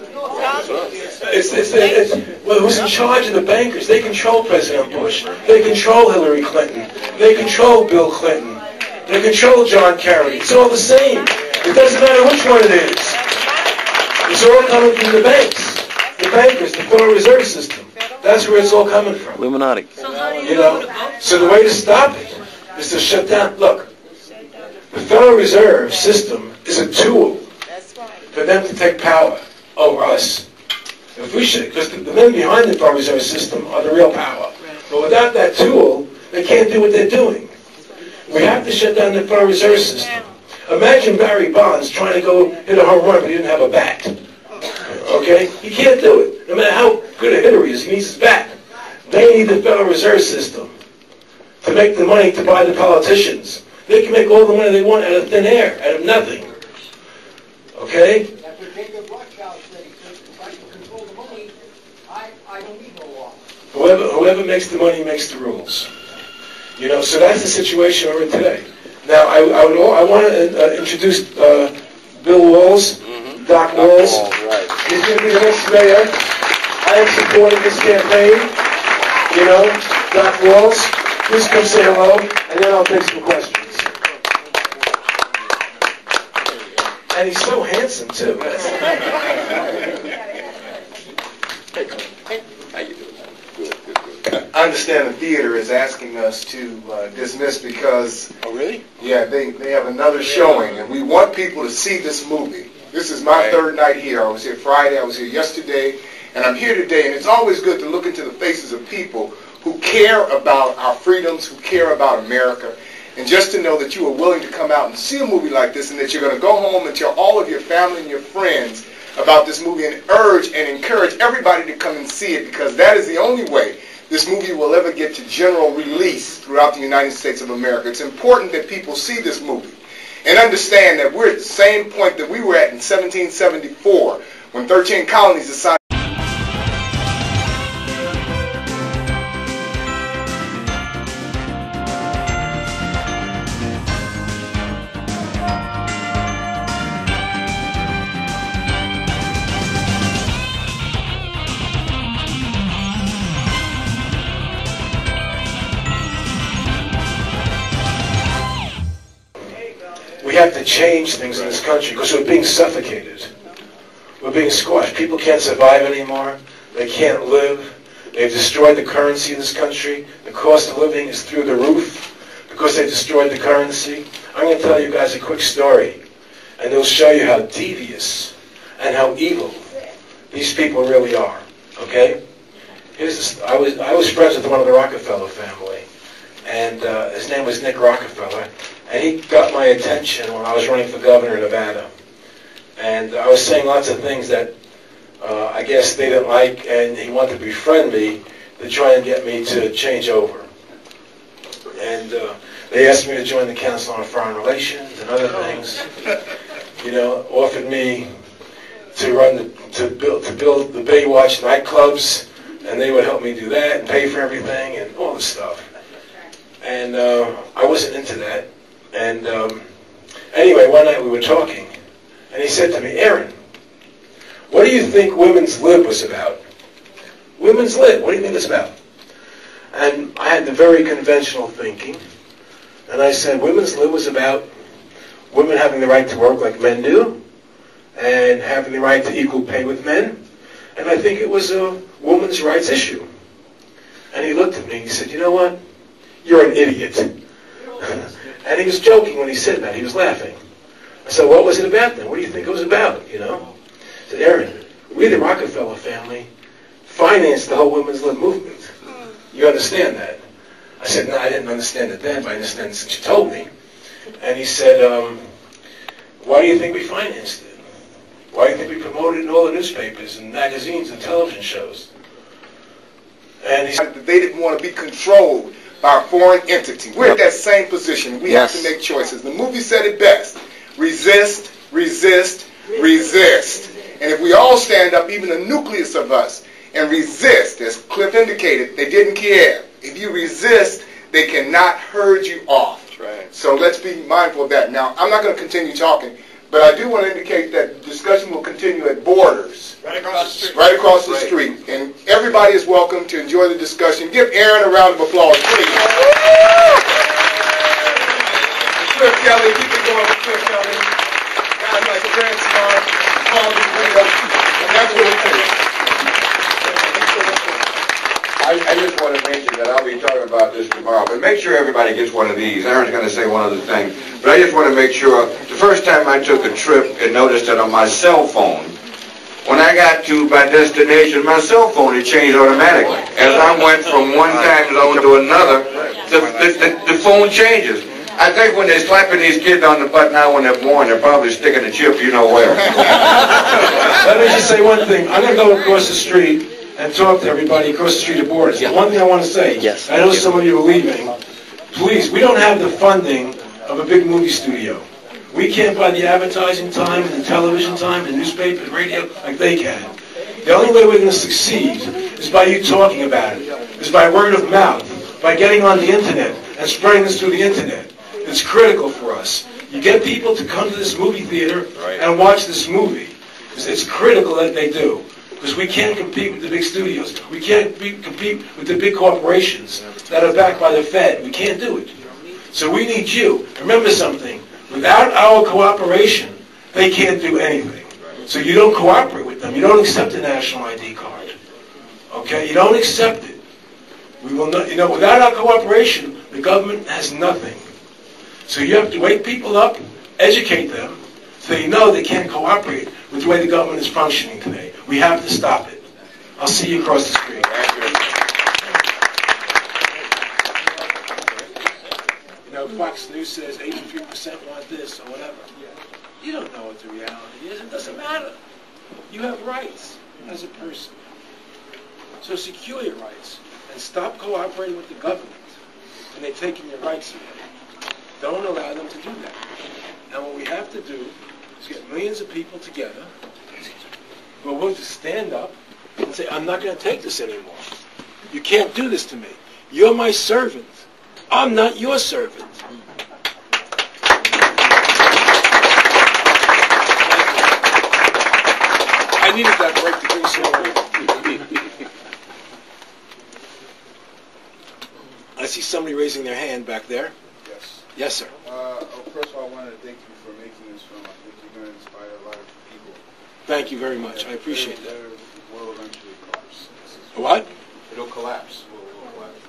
Well, who's in charge of the bankers? They control President Bush. They control Hillary Clinton. They control Bill Clinton. They control John Kerry. It's all the same. It doesn't matter which one it is. It's all coming from the banks, the bankers, the Federal Reserve System. That's where it's all coming from. Illuminati. You know. So the way to stop it is to shut down. Look, the Federal Reserve System is a tool for them to take power over us. If we should, because the men behind the Federal Reserve System are the real power. But without that tool, they can't do what they're doing. We have to shut down the Federal Reserve System. Imagine Barry Bonds trying to go hit a home run, but he didn't have a bat. Okay? He can't do it. No matter how good a hitter he is, he needs his bat. They need the Federal Reserve System to make the money to buy the politicians. They can make all the money they want out of thin air, out of nothing. Okay? That's what Jacob Rothschild said. He said, if I can control the money, I don't need no law. Whoever makes the money makes the rules. You know, so that's the situation we're in today. Now, I want to introduce Bill Walls, Doc Walls. He's going to be the next mayor. I am supporting this campaign. You know, Doc Walls, please come say hello, and then I'll take some questions. And he's so handsome, too. I understand the theater is asking us to dismiss because... Oh, really? Yeah, they have another showing, and we want people to see this movie. This is my third night here. I was here Friday, I was here yesterday, and I'm here today, and it's always good to look into the faces of people who care about our freedoms, who care about America, and just to know that you are willing to come out and see a movie like this, and that you're going to go home and tell all of your family and your friends about this movie, and urge and encourage everybody to come and see it, because that is the only way this movie will ever get to general release throughout the United States of America. It's important that people see this movie and understand that we're at the same point that we were at in 1774 when 13 colonies decided have to change things in this country because we're being suffocated. We're being squashed. People can't survive anymore. They can't live. They've destroyed the currency in this country. The cost of living is through the roof because they destroyed the currency. I'm going to tell you guys a quick story, and it'll show you how devious and how evil these people really are. Okay? I was friends with one of the Rockefeller family, and his name was Nick Rockefeller, and he got my attention when I was running for governor of Nevada. And I was saying lots of things that I guess they didn't like, and he wanted to befriend me to try and get me to change over. And they asked me to join the Council on Foreign Relations and other things. You know, offered me to build the Baywatch nightclubs, and they would help me do that and pay for everything and all this stuff. And I wasn't into that. And anyway, one night we were talking, and he said to me, "Aaron, what do you think Women's Lib was about?" Women's Lib, what do you think it's about? And I had the very conventional thinking, and I said, Women's Lib was about women having the right to work like men do, and having the right to equal pay with men, and I think it was a woman's rights issue. And he looked at me and he said, "You know what? You're an idiot." And he was joking when he said that. He was laughing. I said, "What was it about then? What do you think it was about, you know?" I said, "Aaron, we, the Rockefeller family, financed the whole Women's Lib movement. You understand that?" I said, "No, I didn't understand it then, but I understand it since you told me." And he said, "Why do you think we financed it? Why do you think we promoted it in all the newspapers and magazines and television shows?" And he said, they didn't want to be controlled by a foreign entity. We're in that same position. We have to make choices. The movie said it best. Resist, resist, resist. And if we all stand up, even the nucleus of us, and resist, as Cliff indicated, they didn't care. If you resist, they cannot herd you off. Right. So let's be mindful of that. Now, I'm not going to continue talking, but I do want to indicate that the discussion will continue at Borders. Right across the street. Right across the street. And everybody is welcome to enjoy the discussion. Give Aaron a round of applause, please. Cliff Kelly, keep it going with Cliff Kelly. Guys like Grant Smart, Paul DeVito, and that's what it is. I just want to mention that I'll be talking about this tomorrow, but make sure everybody gets one of these. Aaron's going to say one other thing, but I just want to make sure. The first time I took a trip and noticed that on my cell phone, when I got to my destination, my cell phone had changed automatically. As I went from one time zone to another, the phone changes. I think when they're slapping these kids on the butt now when they're born, they're probably sticking a chip you know where. Let me just say one thing. I'm going to go across the street and talk to everybody across the street at Borders. Yeah. One thing I want to say, I know some of you are leaving. Please, we don't have the funding of a big movie studio. We can't buy the advertising time and the television time and the newspaper and radio like they can. The only way we're going to succeed is by you talking about it, is by word of mouth, by getting on the internet and spreading this through the internet. It's critical for us. You get people to come to this movie theater and watch this movie. It's critical that they do. Because we can't compete with the big studios. We can't compete with the big corporations that are backed by the Fed. We can't do it. So we need you. Remember something. Without our cooperation, they can't do anything. So you don't cooperate with them. You don't accept a national ID card. Okay? You don't accept it. We will not. You know, without our cooperation, the government has nothing. So you have to wake people up, educate them, so you know they can't cooperate with the way the government is functioning today. We have to stop it. I'll see you across the street. You know, Fox News says 83% want this or whatever. You don't know what the reality is. It doesn't matter. You have rights as a person. So secure your rights and stop cooperating with the government. And they're taking your rights away. Don't allow them to do that. And what we have to do is get millions of people together who are willing to stand up and say, I'm not going to take this anymore. You can't do this to me. You're my servant. I'm not your servant. I needed that break to bring some. I see somebody raising their hand back there. Yes. Yes, sir. Okay. First of all, I wanted to thank you for making this film. I think you're going to inspire a lot of people. Thank you very much. I appreciate that. The world eventually collapse. What? It'll collapse. We'll collapse.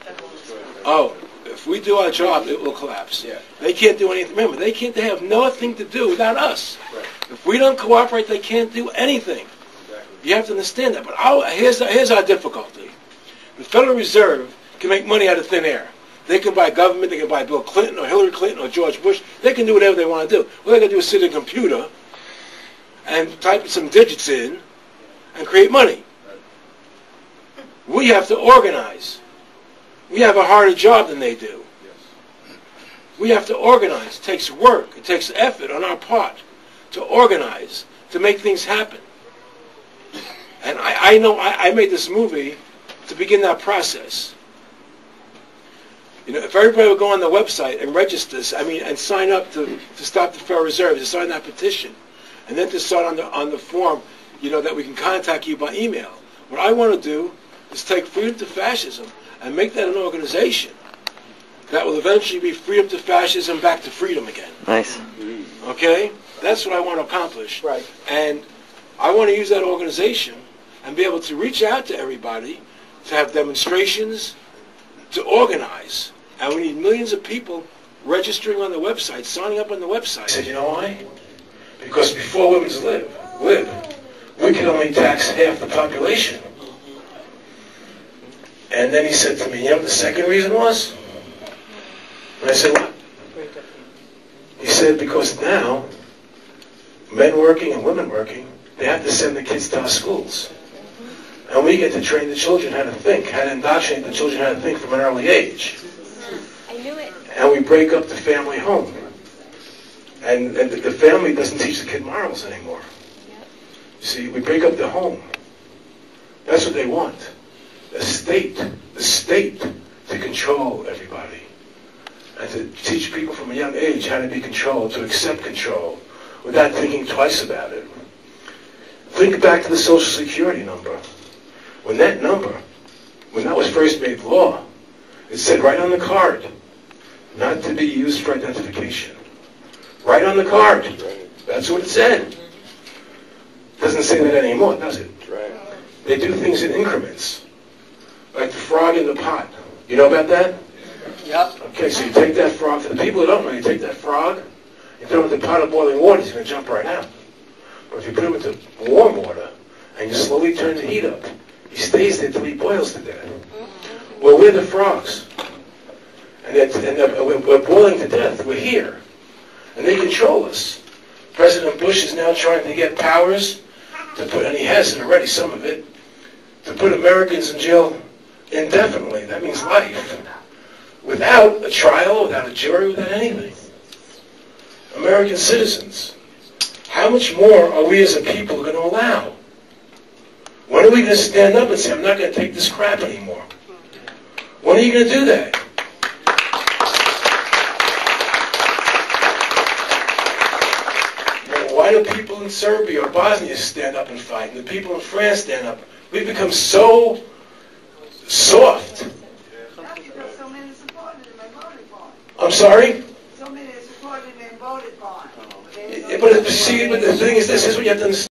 Oh, if we do our job, it will collapse. Yeah. They can't do anything. Remember, they have nothing to do without us. Right. If we don't cooperate, they can't do anything. Exactly. You have to understand that. But here's our difficulty. The Federal Reserve can make money out of thin air. They can buy government, they can buy Bill Clinton or Hillary Clinton or George Bush. They can do whatever they want to do. What they got to do is sit at a computer and type some digits in and create money. We have to organize. We have a harder job than they do. We have to organize. It takes work. It takes effort on our part to organize, to make things happen. And I know I made this movie to begin that process. You know, if everybody would go on the website and register, and sign up to stop the Federal Reserve, to sign that petition, and then to start on the form, that we can contact you by email. What I want to do is take Freedom to Fascism and make that an organization that will eventually be Freedom to Fascism back to freedom again. Nice. Okay? That's what I want to accomplish. Right. And I want to use that organization and be able to reach out to everybody, to have demonstrations, to organize. And we need millions of people registering on the website, signing up on the website. I said, you know why? Because before women live, we could only tax half the population. And then he said to me, you know what the second reason was? And I said, what? He said, because now, men working and women working, they have to send the kids to our schools. And we get to train the children how to think, how to indoctrinate the children how to think from an early age. I knew it. And we break up the family home. And the family doesn't teach the kid morals anymore. You see, we break up the home. That's what they want. The state to control everybody. And to teach people from a young age how to be controlled, to accept control, without thinking twice about it. Think back to the Social Security number. When that was first made law, it said right on the card, not to be used for identification. Right on the card. That's what it said. Doesn't say that anymore, does it? Right. They do things in increments. Like the frog in the pot. You know about that? Yep. Okay, so you take that frog. For the people who don't know, you take that frog, you throw him into a pot of boiling water, he's going to jump right out. But if you put him into warm water, and you slowly turn the heat up, he stays there till he boils to death. Well, we're the frogs. And we're boiling to death. We're here. And they control us. President Bush is now trying to get powers to put, and he has it already, some of it, to put Americans in jail indefinitely. That means life. Without a trial, without a jury, without anything. American citizens. How much more are we as a people going to allow? When are we going to stand up and say, I'm not going to take this crap anymore? When are you going to do that? Why do people in Serbia or Bosnia stand up and fight, and the people in France stand up? We've become so soft. I'm sorry? So many supported and voted for. But the thing is, this is what you have to understand.